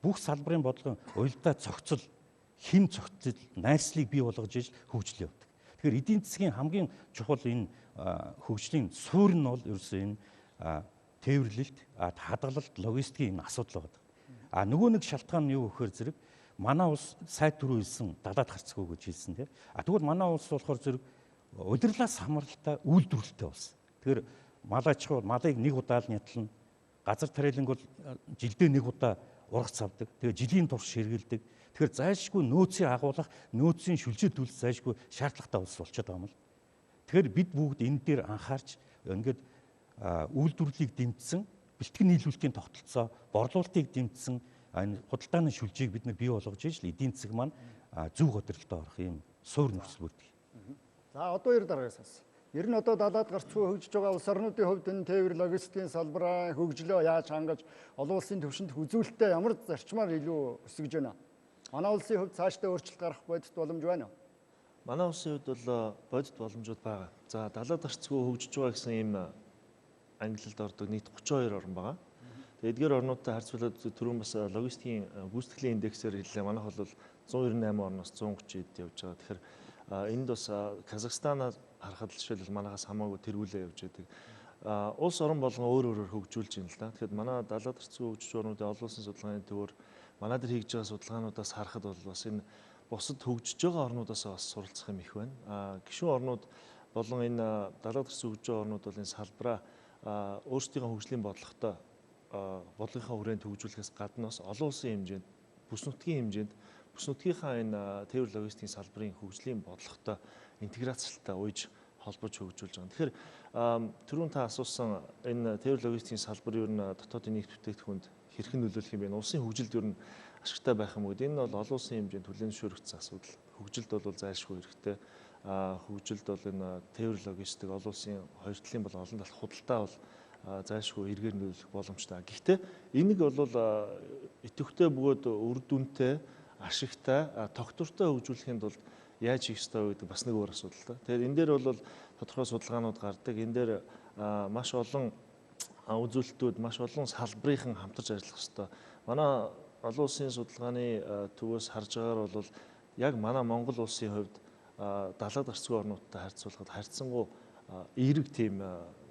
Speaker 6: бүх салбарын бодлогын уялдаа цогцол, хэн цогцол, найрслыг бий болгож иж хөгжил явдаг. Тэгэхээр эдийн засгийн хамгийн чухал энэ хөгжлийн суурь нь бол ерөөсөө энэ тээвэрлэлт, хадгалалт, логистикийн энэ асуудал байна. Нөгөө нэг шалтгаан нь юу гэхээр зэрэг манай улс сайд түрүү хэлсэн далаад харцгүй гэж хэлсэн тийм. Тэгвэл манай улс болохоор зэрэг удирлаас хамааралтай үйлдвэрлэлтэй улс. Тэгэхээр мал аж ахуй малыг нэг удаа л нятална. Газар тариаланг бол жилдээ нэг удаа ургац авдаг. Тэгээ жилийн турш хэрэгэлдэг. Тэгэхээр зайлшгүй нөөцийн агуулах, нөөцийн шүлжээ төлөх зайлшгүй шаардлагатай улс болчиход байгаа юм л. Тэгэхээр бид бүгд энэ дээр анхаарч ингээд үйлдвэрлэлийг дэмжсэн, бэлтгэн нийлүүлэлтийн тогтолцоо, борлуулалтыг дэмжсэн энэ худалдааны шүлжээг бид нар бий болгож иж л эдийн засаг маань зөв хөдөлгөлтөд орох юм суур нөхцөл бүрдэх.
Speaker 1: За одоо дараагаас асуусан. Ер нь одоо далаад гарцгүй хөгжиж байгаа улс орнуудын хувьд энэ тээвэр логистикийн салбараа хөгжлөө яаж хангаж олон улсын түвшинд үзүүлэлтээ ямар зарчмаар илүү өсгөж байна? Манай улсын хувьд цаашдаа өөрчлөлт гарах бодит боломж байна уу?
Speaker 7: Манай улсын хувьд бол бодит боломжууд байгаа. За далаад гарцгүй хөгжиж байгаа гэсэн ийм ангилалд ордог нийт 32 орн байгаа. Эдгээр орнуудтай харьцуулаад түрүүн бас логистикийн гүйцэтгэлийн индексээр хэллээ. Манайх бол 198 орноос 130-д явж байгаа. Тэгэхээр энд бас Казахстанаас харахад жишээлбэл манайхаас хамаагүй тэргүүлээ явж байдаг. Улс орон болгон өөр өөрөөр хөгжүүлж байна л да. Тэгэхээр манай далаад гарцгүй хөгжиж орнуудын олон улсын судалгааны төвөр манай дээр хийж байгаа судалгаануудаас харахад бол бас энэ бусад хөгжиж байгаа орнуудаас бас суралцах юм их байна. Гишүүн орнууд болон энэ далаад гарцгүй хөгжиж байгаа орнууд бол энэ салбараа өөрсдийн хөгжлийн бодлоготой бодлогынхаа хүрээнд хөгжүүлэхээс гадна бас олон улсын хэмжээнд, бүс нутгийн хэмжээнд, бүс нутгийнхаа энэ тээвэр логистикийн салбарын хөгжлийн бодлоготой интеграцтай ууж холбож хөгжүүлж байгаа. Тэгэхээр түрүүн та асуусан энэ тээвэр логистикийн салбар ер нь дотоодын нийт бүтээгдэхүүнд хэрхэн нөлөөлөх юм бэ? Улсын хөгжилд ер нь ашигтай байх юм уу? Энэ бол олон улсын хэмжээнд хүлээн зөвшөөрөгдсөн асуудал. Хөгжилд бол зайлшгүй хэрэгтэй. Хөгжилд бол энэ тээвэр логистик олон улсын хоёр талын бол олон талх худалдаа бол зайлшгүй эргээр нөлөөлөх боломжтой. Гэхдээ энийг бол идэвхтэй бөгөөд үр дүнтэй, ашигтай, тогтвортой хөгжүүлэхийн тулд яаж хийх ёстой вэ гэдэг бас нэг өөр асуудал та. Тэгэхээр энэ дээр бол тодорхой судалгаанууд гардаг. Энэ дээр маш олон үзүүлэлтүүд, маш олон салбарын хамтарч ажиллах ёстой. Манай олон улсын судалгааны төвөөс харж байгаагаар бол яг манай Монгол улсын хувьд далаад гарцгүй орнуудтай харьцуулахад харьцангуй эерэг тийм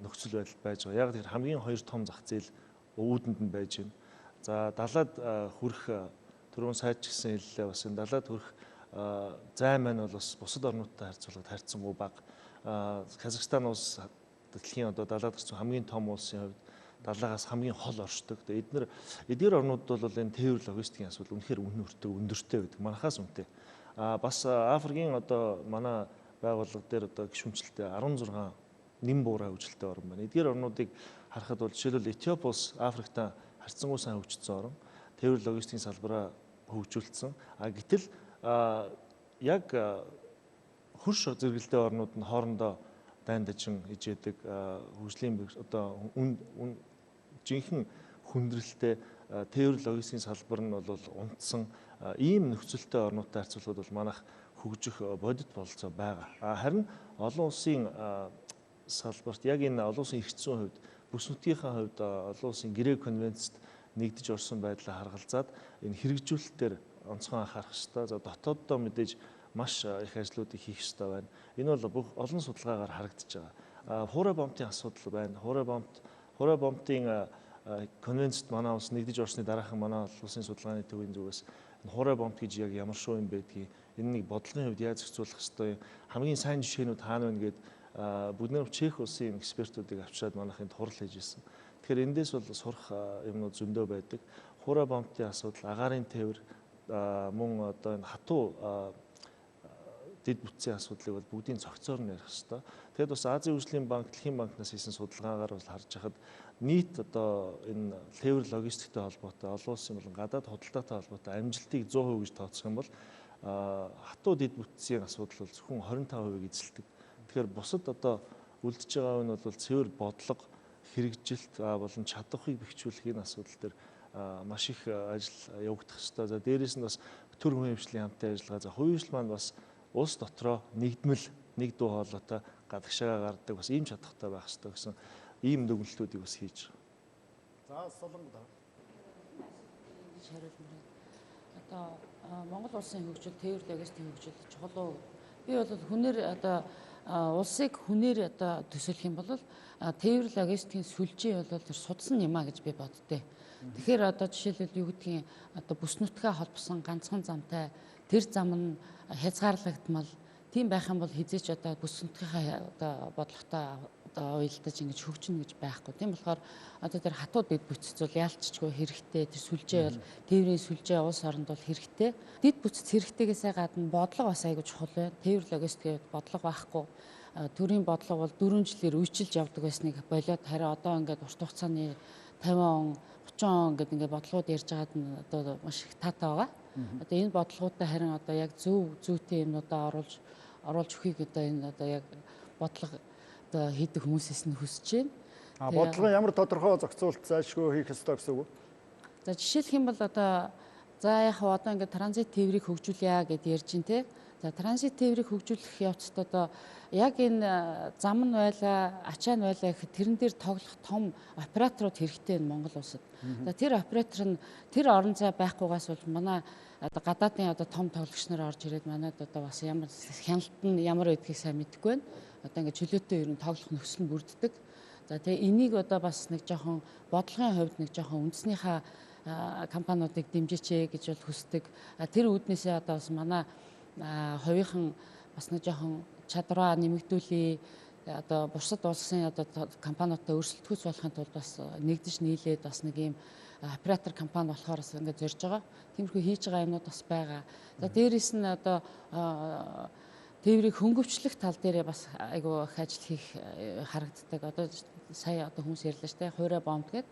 Speaker 7: нөхцөл байдал байж байгаа. Яг тэр хамгийн хоёр том зах зээл өвдөнд нь байж байна. За далаад хүрэх түрүүн сайжчихсан хэллээ бас энэ далаад хүрэх зай маань бол бас бусад орнуудтай харьцуулахад харьцангуй бага. Казахстан улс дэлхийн одоо далаад гарцгүй хамгийн том улсын хувьд далаагаас хамгийн хол оршдог. Тэгээд эдгээр орнууд бол энэ тээвэр логистикийн асуудал үнэхээр үнэн өндөртэй байдаг. Манахаас үнэтэй. Бас Африкийн одоо манай байгууллага дээр одоо гишүүнчлэлтэй 16 нэм буурай хөгжилтэй орн байна. Эдгээр орнуудыг харахад бол жишээлбэл Этиоп улс Африкта харьцангуй сайн хөгжсөн орн. Тээвэр логистикийн салбараа хөгжүүлсэн. Гэтэл яг хөрш зэрэгэлдээ орнууд нь хоорондоо дайн дажин ижээдэг хөгжлийн одоо жинхэнэ хүндрэлтэй тээвэр логистикийн салбар нь бол унтсан ийм нөхцөлтэй орнуудтай харьцуулахад бол манайх хөгжих бодит бололцоо байгаа. Харин олон улсын салбарт яг энэ олон улсын эрх зүйн хувьд бүс нутгийнхаа хувьд олон улсын гэрээ конвенцэд нэгдэж орсон байдлаа харгалзаад энэ хэрэгжүүлэлтээр онцгой анхаарах ёстой. За дотооддоо мэдээж маш их ажлуудыг хийх ёстой байна. Энэ бол бүх олон судалгаагаар харагдаж байгаа. Хуурай бомбын асуудал байна. Хуурай бомбын конвенцэд манай улс нэгдэж орсны дараахан манай улсын судалгааны төвийн зүгээс хуурай бомб гэж яг ямар шүү юм байдгийг энэ нэг бодлогын хувьд яаж зохицуулах ёстой хамгийн сайн жишээнүүд хаана байна гэд бид нэр Чех улсын экспертүүдийг авчираад манайхын турал хийж ирсэн. Тэгэхээр эндээс бол сурах юмнууд зөндөө байдаг. Хуурай бомбын асуудал, агаарын тээвэр мөн одоо энэ хатуу дэд бүтцийн асуудлыг бол бүгдийн цогцоор нь ярих ёстой. Тэгэд бас Азийн хөгжлийн банк, Дэлхийн банкнаас хийсэн судалгаагаар бол харж хахад нийт одоо энэ тээвэр логистиктэй холбоотой олон улсын болон гадаад худалдаатай холбоотой амжилтыг 100% гэж тооцох юм бол хатуу дэд бүтцийн асуудал бол зөвхөн 25%-ийг эзэлдэг. Тэгэхээр бусад одоо үлдэж байгаа нь бол цэвэр бодлого, хэрэгжилт болон чадварыг бэхжүүлэх энэ асуудал дээр маш их ажил явагдах ёстой. За дээрээс нь бас төр хүн хэмжлийн хамтын ажиллагаа. За хувийн хэмжил маань бас улс дотроо нэгдмэл, нэг дуу хоолойтой гадагшаа гардаг бас ийм чадхтай байх ёстой гэсэн ийм дүгнэлтүүдийг бас хийж байгаа.
Speaker 1: За солонгод.
Speaker 8: Одоо Монгол улсын хөгжил, тээвэр логистикийн хөгжил чухал уу? Би бол хүнээр одоо улсыг хүнээр одоо төсөөлөх юм бол тээвэр логистикийн сүлжээ бол тэр судсан юм а гэж би боддөө. Тэгэхээр одоо жишээлбэл юу гэдгийг одоо бүс нутгаа холбосон ганцхан замтай тэр зам нь хязгаарлагдмал тийм байх юм бол хизээч одоо бүс нутгийнхаа одоо бодлоготой одоо уялдаж ингэж хөгжинэ гэж байхгүй. Тийм болохоор одоо тэр хатуу дэд бүтц бол яалтчгүй хэрэгтэй. Тэр сүлжээ бол тээврийн сүлжээ улс оронд бол хэрэгтэй. Дэд бүтц хэрэгтэйгээсээ гадна бодлого бас айгүй чухал байна. Тээвэр логистикийн бодлого байхгүй. Төрийн бодлого бол 4 жилээр үежилж явдаг байсныг болоод харин одоо ингээд урт хугацааны 50 он 30 он гэдэг ингээд бодлогууд ярьж байгаад нь одоо маш их таатай байгаа. Одоо энэ бодлогуудаа харин одоо яг зүйтэй юмнуудаа оруулж өгөхийг одоо энэ одоо яг бодлого одоо хийдэг хүмүүсээс нь хүсэж байна.
Speaker 1: Бодлого ямар тодорхой зохицуулт зайлшгүй хийх ёстой гэсэн үг үү?
Speaker 8: За жишээлх юм бол одоо за яг одоо ингээд транзит тээврийг хөгжүүлье гэд ярьж байна те. За транзит тээврийг хөгжүүлэх явцад одоо яг энэ зам нь байлаа, ачаа нь байлаа гэхэд тэрэн дээр тоглох том операторууд хэрэгтэй нь Монгол улсад. За тэр оператор нь тэр орон зай байхгүйгаас бол манай одоо гадаадын одоо том тоглогч нар орж ирээд манайд одоо бас ямар хяналт нь ямар байдгийг сайн мэдэхгүй байна. Одоо ингээд чөлөөтэй ер нь тоглох нөхцөл нь бүрддэг. За тэгээ энийг одоо бас нэг жоохон бодлогын хувьд нэг жоохон үндэснийхээ компаниудыг дэмжээч гэж бол хүсдэг. Тэр үүднээсээ одоо бас манай хувийнхан бас нэг жоохон чадвараа нэмэгдүүлээ. Одоо бусад улсын одоо компаниудтай өрсөлдөхүйц болохын тулд бас нэгдэж нийлээд бас нэг ийм оператор компани болохоор ингээд зорж байгаа. Тиймэрхүү хийж байгаа юмнууд бас байгаа. За дээрээс нь одоо тээврийг хөнгөвчлөх тал дээр бас айгүй их ажил хийх харагддаг. Одоо сая одоо хүмүүс ярьлаа шүү дээ. Хуурай бомб гэдэг.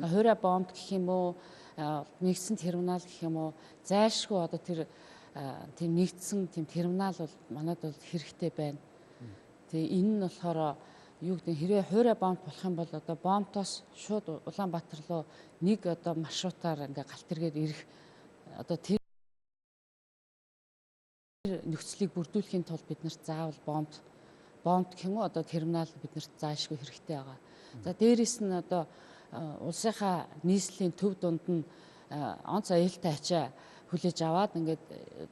Speaker 8: Хуурай бомб гэх юм уу, нэгдсэн терминал гэх юм уу, зайлшгүй одоо тэр тийм нэгдсэн тийм терминал бол манайд бол хэрэгтэй байна. Тэгээ энэ нь болохоор юу гэдэг хэрвээ хуурай бомб болох юм бол одоо бомбтоос шууд Улаанбаатар руу нэг одоо маршрутаар ингээ галт тэргээд ирэх одоо тэр нөхцөлийг бүрдүүлэхийн тулд бид нарт заавал бомб гэх юм уу одоо терминал бид нарт заашгүй хэрэгтэй байгаа. За дээрээс нь одоо улсынхаа нийслэлийн төв дунд нь онц аюултай ачаа хүлээж аваад ингээд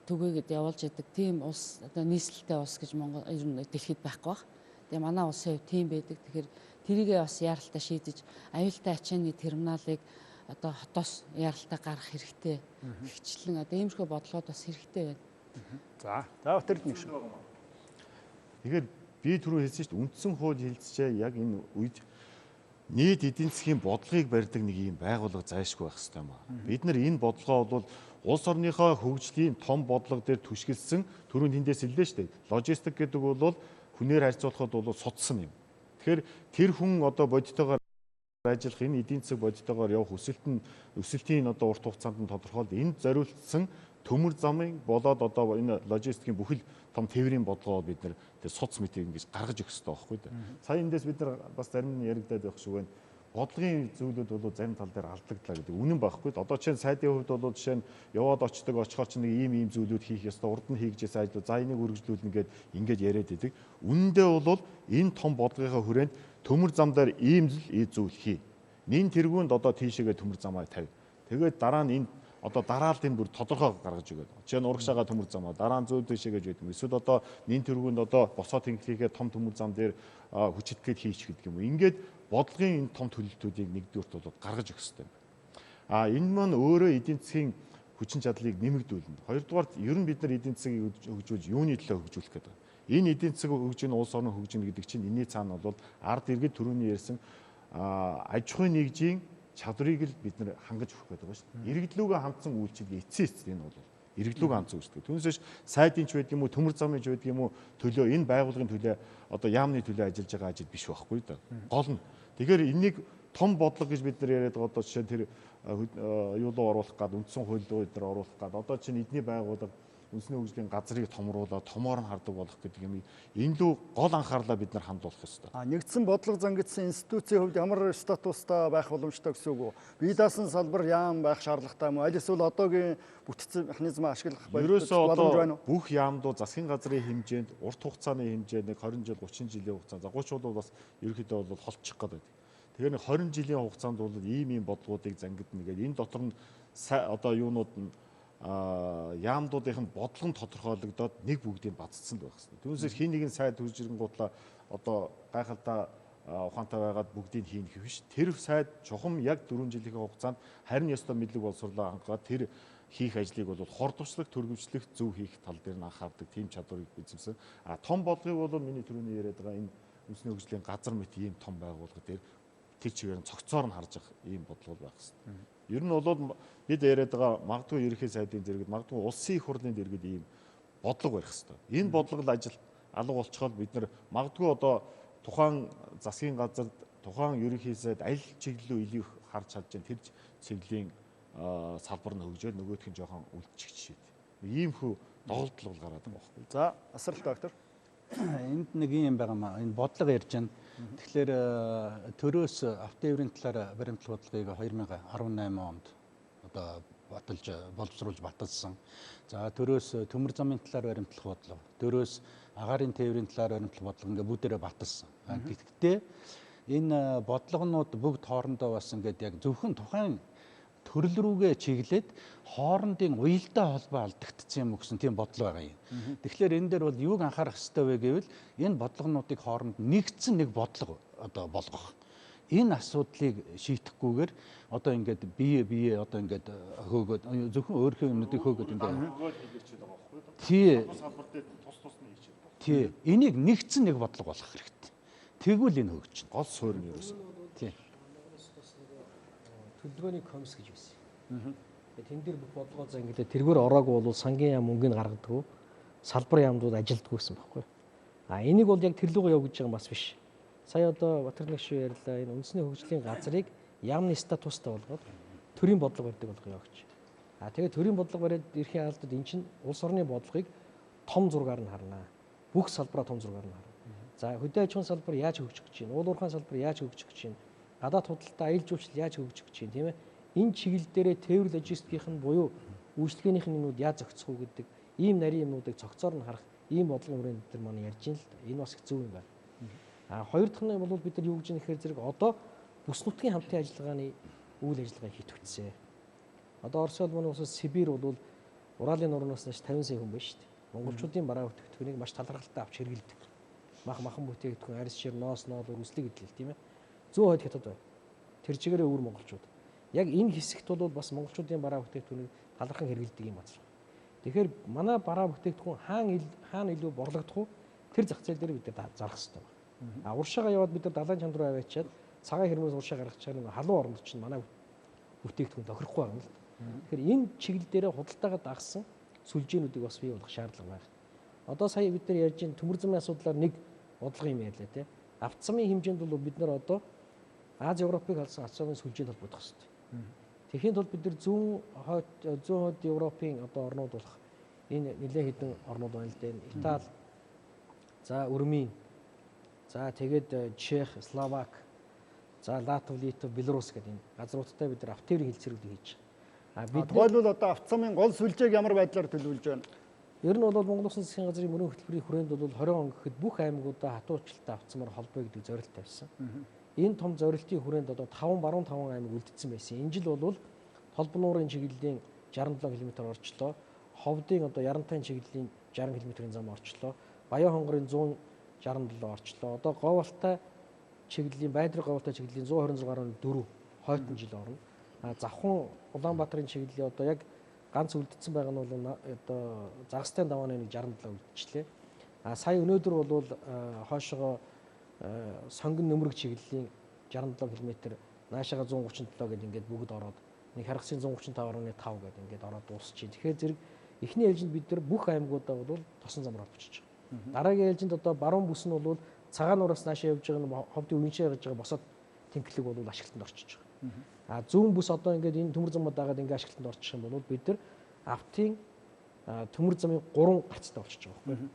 Speaker 8: түгээгээд явуулж идэг тийм улс одоо нийслэлтэй улс гэж Монгол ер нь дэлхийд байхгүй баг. Тэгээ манай улсын хувьд тийм байдаг. Тэгэхээр тэрийгээ бас яаралтай шийдэж аюултай ачааны терминалыг одоо хотоос яаралтай гаргах хэрэгтэй. Хвчлэн одоо иймэрхүү бодлогод бас хэрэгтэй байна.
Speaker 1: За өтөрд нэг шиг.
Speaker 3: Тэгэхээр би түрүү хэлсэн шүү дээ, үндсэн хууль хэлцээ яг энэ үед нийт эдийн засгийн бодлогыг барьдаг нэг юм байгууллага зайлшгүй байх хэрэгтэй юм аа. Бид нар энэ бодлогоо бол улс орныхоо хөгжлийн том бодлого дээр түшгэлсэн түрүүнд эндээс хэллээ шүү дээ. Логистик гэдэг бол хүнээр харьцуулахад бол судсан юм. Тэгэхээр тэр хүн одоо бодитойгоор ажиллах, энэ эдийн засаг бодитойгоор явах өсөлтийн одоо урт хугацаанд нь тодорхойлд энд зориулсан төмөр замын болоод одоо энэ логистикийн бүхэл том тээврийн бодлогоо бид нар суц мэт ингэж гаргаж өгөх хэрэгтэй байхгүй дээ. Сая эндээс бид нар бас зарим нь яригадаад байх шиг байна. Бодлогын зүйлүүд бол зарим тал дээр алдагдлаа гэдэг. Үнэн байхгүй. Одоо чинь сайдын хувьд бол жишээ нь яваад очихоор чинь нэг ийм зүйлүүд хийх ёстой, урд нь хийгжээс ажил, за энийг үргэлжлүүлнэ ингээд яриад идэг. Үнэндээ бол энэ том бодлогынхаа хүрээнд төмөр зам дээр ийм зүйл хий. Нин тэргуунд одоо тийшээгээ төмөр замаа тавь. Тэгээд дараа нь энэ одоо дараалтын бүр тодорхой гаргаж өгöd. Жишээ нь урагшаага төмөр замаа дараа нь зүүн тийшээ гэж байдаг. Эсвэл одоо нин тэргуунд одоо босоод тэнхлийгээ том төмөр зам дээр хүчитгээд хийчих гэдэг юм уу. Ингээд бодлогын энэ том төлөлтүүдийг нэгдүгürt бол гаргаж өгөх хэрэгтэй. Энэ маань өөрөө эдийн засгийн хүчин чадлыг нэмэгдүүлнэ. Хоёрдугаарт ер нь бид нар эдийн засгийг хөгжүүлж юуны төлөө хөгжүүлэх гэдэг. Энэ эдийн засаг хөгжин улс орны хөгжин гэдэг чинь энэний цаана бол ард иргэд түрүүний ярьсан аж ахуйн нэгжийн чадрыг л бид нар хангаж өгөх гэдэг байна шүү дээ. Иргэдлүүгээ хандсан үйлчилгээ эцсийн энэ бол иргэдлүүгээ хандсан үйлчилгээ. Түүнээс сайдын ч байдаг юм уу, төмөр замын ч байдаг юм уу төлөө энэ байгууллагын төлөө одоо яамны төлөө ажиллаж байгаа ажил биш байхгүй да. Гол нь. Тэгэхээр энийг том бодлого гэж бид нар яриад байгаа одоо жишээ тэр юу руу оруулах гад үндсэн хууль руу бид нар оруулах гад одоо чинь эдний байгууллага үндэсний хөгжлийн газрыг томруулаад томоор нь хардаг болох гэдэг юм. Энэ лүү гол анхаарлаа бид нар хандуулах ёстой.
Speaker 1: Нэгдсэн бодлого зангидсан институцийн хувьд ямар статустай байх боломжтой гэсэн үг үү? Бие даасан салбар яам байх шаардлагатай юм уу? Аль эсвэл одоогийн бүтцийн механизмаа ашиглах боломж байна уу?
Speaker 3: Бүх яамдууд засгийн газрын хэмжээнд урт хугацааны хэмжээнд 20 жил 30 жилийн хугацаа. За 30 бол бас ерөнхийдөө бол холдчих гээд байдаг. Тэгэхээр 20 жилийн хугацаанд бол ийм бодлогуудыг зангидна гэдэг. Энэ дотор нь одоо юунууд нь яамдуудын бодлого нь тодорхойлогдоод нэг бүгдийг баццсан л байх хэрэгтэй. Түүнээс хин нэгэн сайд хуржингуудлаа одоо гайхалтай ухаантай байгаад бүгдийг хийнэх биш. Тэр сайд чухам яг 4 жилийн хугацаанд харин ёстой мэдлэг боловсруулаа хангаад тэр хийх ажлыг бол хордовчлог, төрөвчлөх, зөв хийх тал дээр нь анхаардаг тийм чадварыг эзэмсэн. Том бодлогыг бол миний түрүүний яриад байгаа энэ үндэсний хөгжлийн газар мэт ийм том байгууллага дээр тэр чигээр нь цогцоор нь харж байгаа ийм бодлого байх хэрэгтэй. Ер нь бол бид яриад байгаа магадгүй ерөнхий сайдын зэрэгт магадгүй улсын их хурлын дэргэд ийм бодлого барих хэрэгтэй. Энэ бодлого ажил алга болчиход бид нар магадгүй одоо тухайн засгийн газарт тухайн ерөнхий сайд аль чиглэлөө илүү их харж чадж байгаа тэр чиглэлийн салбар нь хөгжөөд нөгөөх нь жоохон үлдчих жишээ. Ийм хүү доголдол гараад байгаа байхгүй.
Speaker 1: За асрал доктор.
Speaker 4: Энд нэг юм байгаа маа. Энэ бодлого ярьж байна. Тэгэхээр төрөөс автотээврийн талаар баримтлах бодлогыг 2018 онд одоо боловсруулж баталсан. За төрөөс төмөр замын талаар баримтлах бодлого, төрөөс агаарын тээврийн талаар баримтлах бодлого ингээ бүгдээрээ баталсан. Гэхдээ энэ бодлогонууд бүгд хоорондоо бас ингээд яг зөвхөн тухайн төрөл рүүгээ чиглээд хоорондын уялдаа холбоо алдагдсан юм гэсэн тийм бодлого байгаа юм. Тэгэхээр энэ дээр бол юуг анхаарах хэрэгтэй вэ гэвэл энэ бодлогонуудыг хооронд нэгдсэн нэг бодлого одоо болгох. Энэ асуудлыг шийдэхгүйгээр одоо ингээд бие одоо ингээд хөөгөөд зөвхөн өөрийнхөө юмнуудыг хөөгөөд ингээд тий энийг нэгдсэн нэг бодлого болгох хэрэгтэй. Тэгвэл энэ хөгжинэ.
Speaker 3: Гол суурь нь ерөөсөн.
Speaker 4: Тий.
Speaker 2: Төлөвлөгөөний комисс гэж байсан. Тэн дээр бүх бодлогоо зангидаа тэргээр ороогүй бол сангийн яам мөнгөний гаргадаг. Салбар яамдууд ажилддаг гэсэн байхгүй. Энийг бол яг тэр лугаа явуулж байгаа юм бас биш. Сая одоо Батэрнэг шүү ярьлаа. Энэ үндэсний хөгжлийн газрыг яамны статустай болгоод төрийн бодлого барьдаг болгоё гэж. Тэгээд төрийн бодлого бариад эрхийн хаалтад эн чинь улс орны бодлогыг том зургаар нь харна. Бүх салбараа том зургаар нь харна. За хөдөө аж ахуйн салбар яаж хөгжих гэж байна? Уул уурхайн салбар яаж хөгжих гэж байна? Гадаад худалдаа аялал жуулчлал яаж хөгжих гэж байна, тийм ээ? Энэ чиглэл дээрээ тээвэр логистикийн буюу үйлчлэгээнийх нь юмнууд яаж зохицох уу гэдэг ийм нарийн юмнуудыг цогцоор нь харах ийм бодлогын хүрээнд бид нар манай ярьж ин л да. Энэ бас их зөв юм байна. Хоёр дахь нь бол бид нар юу гэж нэхэр зэрэг одоо бүс нутгийн хамтын ажиллагааны үйл ажиллагаа хийх төгссөн. Одоо Орос улмын улсаас Сибирь бол Уралын нуранаас нааш 50 сая хүн байна шүү дээ. Монголчуудын бараа бүтээгдэхүүнийг маш талархалтай авч хэрэглэдэг. Махан бүтээгдэхүүн, арьс шир, ноос, ноолор, үслэг идэл тийм ээ. 100% хятад байна. Тэр чигээрээ өвөр монголчууд. Яг энэ хэсэгт бол бас монголчуудын бараа бүтээгдэхүүнийг талархан хэрэглэдэг юм газар. Тэгэхээр манай бараа бүтээгдэхүүн хаана илүү борлогдох уу? Тэр зах зээл дээр бид зарах хэрэгтэй байна. А уршаагаа яваад бид далайн чанд руу аваачаад цагаан хэрмээс уршаа гаргах чаар нэг халуун оронд чинь манай бүтээгдэхүүн тохирохгүй байна л. Тэгэхээр энэ чиглэл дээр худалдаагаа дагсан сүлжээнүүдийг бас бий болгох шаардлага байна. Одоо сая бид нар ярьж байгаа төмөр замын асуудлаар нэг бодлого юм ярьлаа тий. Авто замын хэмжээнд бол бид нар одоо Аз Европыг халсан авто замын сүлжээнд холбогдох хэрэгтэй. Тэгэхийн тулд бид нар зүүн хойд Европын одоо орнууд болох энэ нэлээд хэдэн орнууд байна л дээ. Итали, за Урмын, за тэгээд Чех, Словак, за Латв, Литв, Беларусь гэдэг энэ газруудтай бид нар автовын хэлцэрүүдийг хийж байгаа.
Speaker 1: Тухайлбал одоо автозамын гол сүлжээг ямар байдлаар төлөвлөж байна?
Speaker 2: Ер нь бол Монгол Улсын засгийн газрын мөрөн хөтөлбөрийн хүрээнд бол 20 он гэхэд бүх аймагуудаа хатуучилтай автозамаар холбоё гэдэг зорилт тавьсан. Энэ том зорилтын хүрээнд одоо 5 аймаг үлдсэн байсан. Энэ жил бол толбон нуурын чиглэлийн 67 км орчлоо. Ховдын одоо Ярантайн чиглэлийн 60 км-ийн зам орчлоо. Баян хонгорын 167 орчлоо. Одоо Говьалтай чиглэлийн Байдраг Говьалтай чиглэлийн 126.4 хойтон жил орно. Завхан Улаанбаатарын чиглэлийн одоо яг ганц үлдсэн байгаа нь бол одоо Загастай давааны 67 үлдчихлээ. Сая өнөөдөр бол хойшоо сонгон нөмрөг чиглэлийн 67 км наашаага 137 гэдэг ингээд бүгд ороод нэг харгасын 135.5 гэдэг ингээд ороод дуусчих. Тэгэхээр зэрэг эхний ээлжинд бид нар бүх аймагуудаа бол тосон замаар холбочих. Дараагийн ээлжинд одоо баруун бүс нь бол цагаан нураас наашаа явж байгаа нь ховдын үеншээ гарч байгаа босоод тэнхлэг бол ашиглалтанд орчиж байгаа. Зүүн бүс одоо ингээд энэ төмөр замууд дагаад ингээд ашиглалтанд орчих юм бол бид нар автын төмөр замын 3 гацтай болчихж байгаа байхгүй.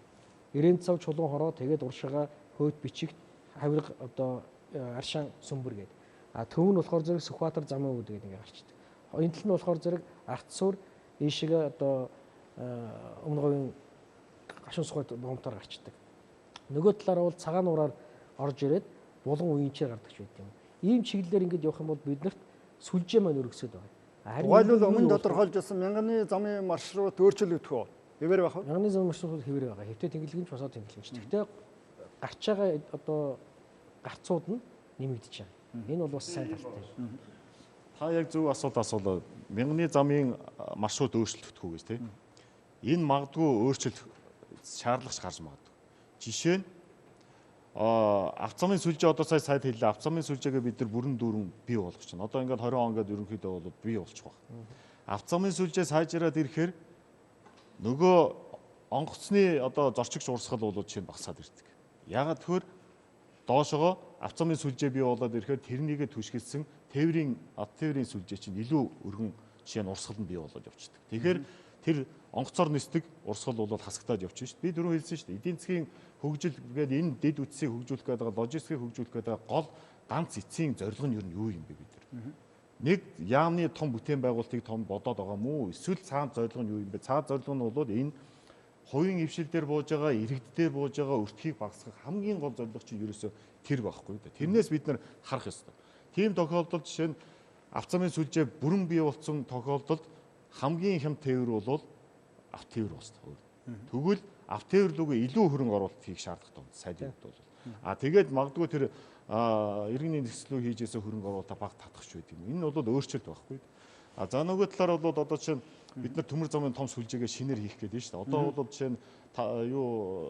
Speaker 2: 90 цав чулуун хороо тэгээд уршаага хөөд бичигт хавирга одоо аршаан сүмбэр гэдэг. Төв нь болохоор зэрэг Сүхбаатар замын үүд гэдэг ингээд гарчдаг. Энэ тал нь болохоор зэрэг Артсуур ийшээгээ одоо өмнө говийн гашуун сухад бомтоор гарчдаг. Нөгөө талаараа бол цагаан нураар орж ирээд булган үенчээр гардагч байт юм. Ийм чиглэлээр ингээд явах юм бол биднэрт сүлжээ маань өргөсөд байгаа.
Speaker 1: Тухайлбал өмнө тодорхойлж байсан мянганы замын маршрут өөрчлөгдөх үү? Хэвээр байх уу?
Speaker 2: Мянганы замын маршрут хэвээр байгаа. Хэвтэ тэнглэгч босоод тэнглэгч. Гэхдээ гарч байгаа одоо гарцууд нь нэмэгдэж байгаа. Энэ бол бас сайн талтай.
Speaker 3: Та яг зөв асуулт асуулаа. Мянганы замын маршрут өөрчлөгдөх үү гэж тийм. Энэ магадгүй өөрчлөлт шаардлагач гарч магадгүй. Жишээ нь автозамын сүлжээ одоо сайд хэллээ. Автозамын сүлжээгээ бид нар бүрэн дүүрэн бий болгож байна. Одоо ингээд 20 он ингээд ерөнхийдөө бол бий болчих واخ. Автозамын сүлжээ сайжраад ирэхээр нөгөө онгоцны одоо зорчигч урсгал бол жишээ нь багасаад ирдэг. Ягаад тэгэхээр доошогоо автозамын сүлжээ бий болоод ирэхээр тэрнийгээ түшгэлсэн тээврийн сүлжээ чинь илүү өргөн жишээ нь урсгал нь бий болоод явчихдаг. Тэгэхээр тэр онгоцоор нисдэг урсгал бол хасагтаад явчихна шүү дээ. Би дөрөв хэлсэн шүү дээ. Эдийн засгийн хөгжил гэдэг энэ дэд үтсийг хөгжүүлэх гэдэг логистикийг хөгжүүлэх гэдэг гол ганц эцсийн зорилго нь юу юм бэ бид нар? Нэг яамны том бүтээн байгуулалтыг том бодоод байгаа мó? Эсвэл цаанд зорилго нь юу юм бэ? Цаад зорилго нь бол энэ хувийн ившил дээр бууж байгаа, иргэд дээр бууж байгаа өртгийг багасгах хамгийн гол зорилго чинь ерөөсөө тэр байхгүй да. Тэрнээс бид нар харах ёстой. Тийм тохиолдолд жишээ нь автозамын сүлжээ бүрэн бий болсон тохиолдолд хамгийн хямд тээвэр бол автотээвэр болчихсон. Тэгвэл автотээвэр рүүгээ илүү хөрөнгө оруулалт хийх шаардлагатай байна. Сайдын хувьд бол. Тэгээд магадгүй тэр иргэний нөхцөлөө хийжээс хөрөнгө оруулалтаа баг татахч байд юм. Энэ бол өөрчлөлт байхгүй. За нөгөө талаар бол одоо жишээ нь бид нар төмөр замын том сүлжээгээ шинээр хийх гэдэг нь шүү дээ. Одоо бол жишээ нь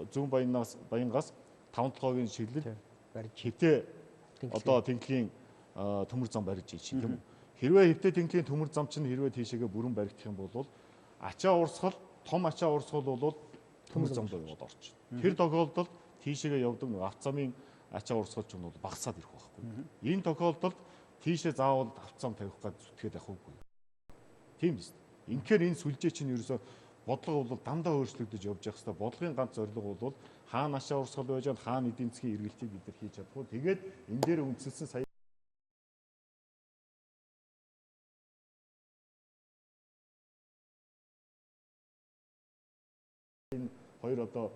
Speaker 3: зүүн Баянгаас 5-7-гийн шиглэл хэвтээ одоо тэнхлийн төмөр зам барьж ийж юм. Хэрвээ хэвтээ тэнхлийн төмөр зам чинь хэрвээ тийшээгээ бүрэн баригдах юм бол ачаа урсгал, том ачаа урсгал бол төмөр замд яваад орчих. Тэр тохиолдолд тийшээгээ явдаг нэг автозамын ачаа урсгалч нь бол багасаад ирэх байхгүй. Энэ тохиолдолд тийшээ заавал автозам тавих гэж зүтгээд явахгүй. Тийм биз. Инхээр энэ сүлжээ чинь ерөөсө бодлого бол дандаа өөрчлөгдөж явж явах хэвээр. Бодлогын ганц зорилго бол хаана ачаа урсгал байж байгаа, хаана эдийн засгийн эргэлтийг бид нар хийж чадах уу. Тэгээд энэ дээр үндэслэн сая хоёр одоо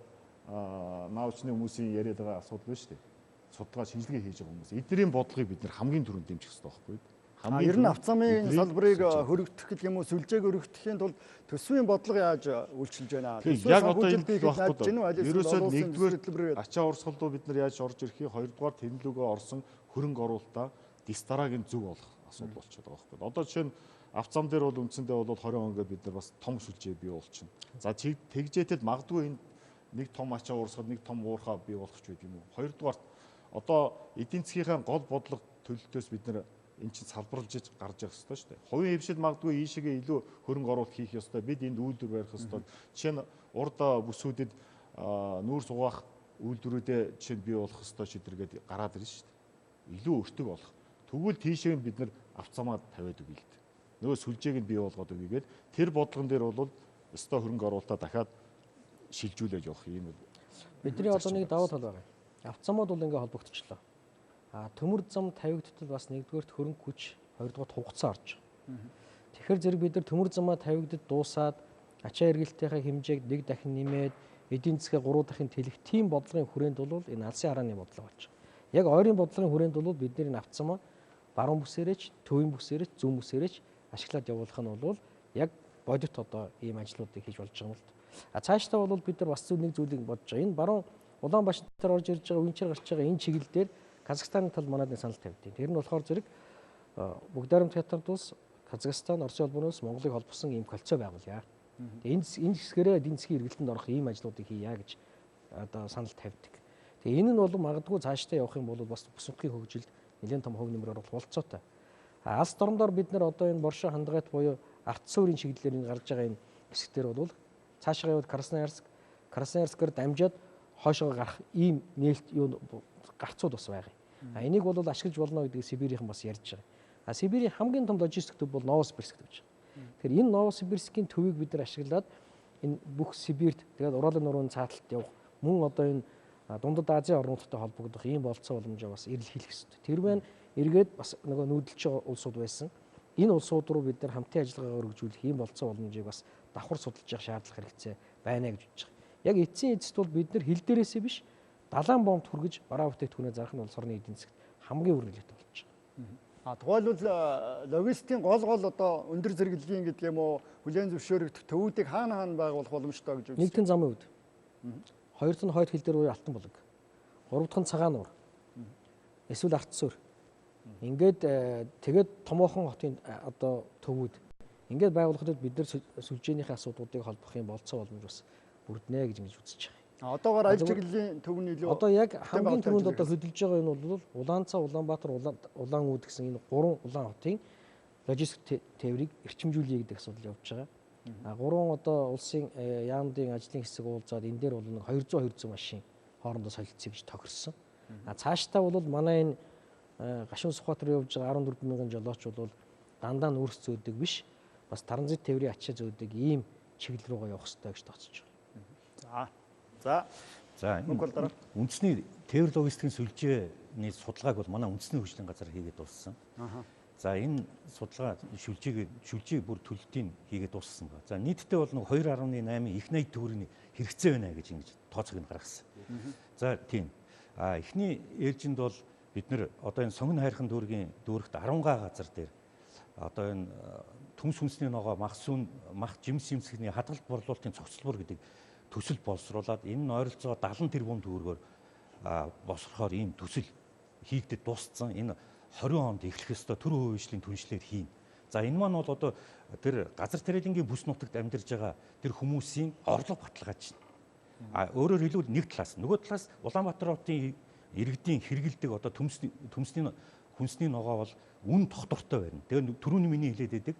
Speaker 3: научны хүмүүсийн яриад байгаа асуудал байна шүү дээ. Судалгаа шинжилгээ хийж байгаа хүмүүс. Эднэрийн бодлогыг бид нар хамгийн түрүүнд дэмжих хэрэгтэй байхгүй юу?
Speaker 1: Ер нь авто замын салбарыг хөргөх гэдэг юм уу, сүлжээг өргөхийн тулд төсвийн бодлого яаж үйлчилж байна?
Speaker 3: Яг одоо энэ ерөөсөө нэгдүгээр ачаа урсгалдуу бид нар яаж орж ирэхийг, хоёрдугаар тэмлүүгөө орсон хөрөнгө оруулалтаа дистарагийн зүг болох асуудал болчиход байгаа байхгүй. Одоо жишээ нь авто зам дээр бол үндсэндээ бол 20 он гээд бид нар бас том сүлжээ бий болчихно. За тэгжээтэл магадгүй энэ нэг том ачаа урсгал, нэг том уурхаа бий болох ч байд юм уу. Хоёрдугаар одоо эдийн засгийн гол бодлого төлөлтөөс бид нар эн чинь салбарлаж гарч явах ёстой шүү дээ. Хувийн хвшил магадгүй ийшээгээ илүү хөрөнгө оруулалт хийх ёстой. Бид энд үйлдвэр барих ёстой. Жишээ нь урд бүсүүдэд нүүрс угаах үйлдвэрүүдээ жишээ нь бий болох ёстой шийдвэргээд гараад ирнэ шүү дээ. Илүү өртөг болох. Тэгвэл тийшээ бид нар авцамаа тавиад өгье л дээ. Нөгөө сүлжээг нь бий болгоод өгье гээд тэр бодлогон дээр бол ёстой хөрөнгө оруулалтаа дахиад шилжүүлээд явах юм бол
Speaker 2: бидний одоо нэг давуу тал байгаа. Авцамууд бол ингээ холбогдчихлоо. Төмөр зам тавигдтал бас нэгдүгээрт хөрөнгө хүч, хоёрдугаарт хугацаа орж байгаа. Тэгэхээр зэрэг бид нар төмөр замаа тавигдад дуусаад ачаа эргэлтийнхээ хэмжээг нэг дахин нэмээд эдийн засгээ 3 дахин тэлэх тийм бодлогын хүрээнд бол энэ алсын харааны бодлого болж байгаа. Яг ойрын бодлогын хүрээнд бол бид нар энэ авцамаа баруун бүсээрээч, төвийн бүсээрээч, зүүн бүсээрээч ашиглаад явуулах нь бол яг бодит одоо ийм ажлуудыг хийж болж байгаа юм л да. Цаашдаа бол бид нар бас нэг зүйлийг бодож байгаа. Энэ баруун Улаанбаатар орж ирж байгаа, үенчээр гарч байгаа энэ чиглэлээр Казахстаны талд манайд нэг санал тавьдیں۔ Тэр нь болохоор зэрэг Бүгдээрм театрд улс Казахстан, Оросын холбооноос Монголыг холбосон ийм колцоо байгуулъя. Энэ хэсгээрээ эдийн засгийн эргэлтэнд орох ийм ажлуудыг хийя гэж одоо санал тавьдаг. Тэгээ энэ нь бол магадгүй цаашдаа явах юм бол бас бүс нутгийн хөгжилд нэлээд том хөв нэмрээр бололцоотой. Алс дормдоор бид нар одоо энэ Боршо хандгайт буюу арт суурийн чиглэлээр гарч байгаа энэ хэсгээр бол цаашгаа яваад Красноярскээр дамжаад хойшоо гарах ийм нээлт юу гарцууд бас байгаа. Энийг бол ашиглаж болно гэдгийг Сибирийнхэн бас ярьж байгаа. Сибирийн хамгийн том логистик төв бол Новосибирск гэж байна. Тэгэхээр энэ Новосибирскийн төвийг бид нар ашиглаад энэ бүх Сибирт тэгээд Уралын нурууны цааталт явах мөн одоо энэ Дундад Азийн орнуудтай холбогдох ийм болцоо боломжоо бас ирэл хийх хэрэгтэй. Тэр байна эргээд бас нөгөө нүүдэлч улсууд байсан. Энэ улсууд руу бид нар хамтын ажиллагаагаар хөгжүүлэх ийм болцоо боломжийг бас давхар судалж явах шаардлага хэрэгтэй байна гэж бодож байгаа. Яг эцсийн эцэст бол бид нар хил дээрээсээ биш далайн бомбд хүргэж бараа бүтээгдэхүүнээ зарах нь улс орны эдийн засгт хамгийн үргэлжлэлтэй болж байгаа.
Speaker 1: Тухайлбал логистикийн гол одоо өндөр зэрэглэлийн гэдэг юм уу хүлээн зөвшөөрөгдөх төвүүдийг хаана байгуулах боломжтой гэж үздэг.
Speaker 2: Нэгдүгээр замын үүд. Хоёрт нь хойд хил дээр буюу Алтан булаг. Гуравдах нь Цагаан нуур. Эсвэл Арт суурь. Ингээд тэгээд томоохон хотын одоо төвүүд ингээд байгуулахад бид нар сүлжээнийхээ асуудлуудыг холбох юм болцоо боломж бас бүрднэ гэж ингэж үзэж байгаа.
Speaker 1: Одоогоор аль чиглэлийн төвний илүү
Speaker 2: одоо яг хамгийн түрүүнд одоо хөдөлж байгаа энэ бол Улаанцаа, Улаанбаатар, Улаан үүд гэсэн энэ 3 улаан хотын логистик тээврийг эрчимжүүлэе гэдэг асуудал явж байгаа. 3 одоо улсын яамдын ажлын хэсэг уулзаад энэ дээр бол 200 машин хоорондоо солилцъя гэж тохирсон. Цаашдаа бол манай энэ Гашуун Сүхбаатар явж байгаа 14 мянган жолооч бол дандаа нүүрс зөөдөг биш бас транзит тээврийн ачаа зөөдөг ийм чиглэл рүүгээ явах хэрэгтэй гэж тооцож байгаа.
Speaker 6: За үндэсний тээвэр логистикийн сүлжээний судалгааг бол манай үндэсний хөгжлийн газар хийгээд дууссан. За энэ судалгаа шүлжээг бүр төлөлтийн хийгээд дууссан ба. За нийтдээ бол 2.8 их 80 төгрөгийн хэрэгцээ байна гэж ингэж тооцоог нь гаргасан. За тийм. Эхний ээлжинд бол бид нэр одоо энэ сонгон хайрхан дүүргийн дүүрэгт 10 га газар дээр одоо энэ төмс хүнсний ногоо мах жимс юмсхний хадгалт борлуулалтын цогцлбор гэдэг төсөл боловсруулад энэ нь ойролцоогоо 70 тэрбум төгрөгөөр босрохоор ийм төсөл хийгдэж дууссан. Энэ 20 онд эхлэх ёстой төр хөвшлийн түншлэр хийн. За энэ маань бол одоо тэр газар тариалангийн бүс нутагт амьдарж байгаа тэр хүмүүсийн орлого баталгааж байна. Өөрөөр хэлбэл нэг талаас нөгөө талаас Улаанбаатар хотын иргэдийн хэрэгэлдэг одоо хүнсний ногоо бол үн тогтвортой байна. Тэгээ түрүүний миний хэлээд байдаг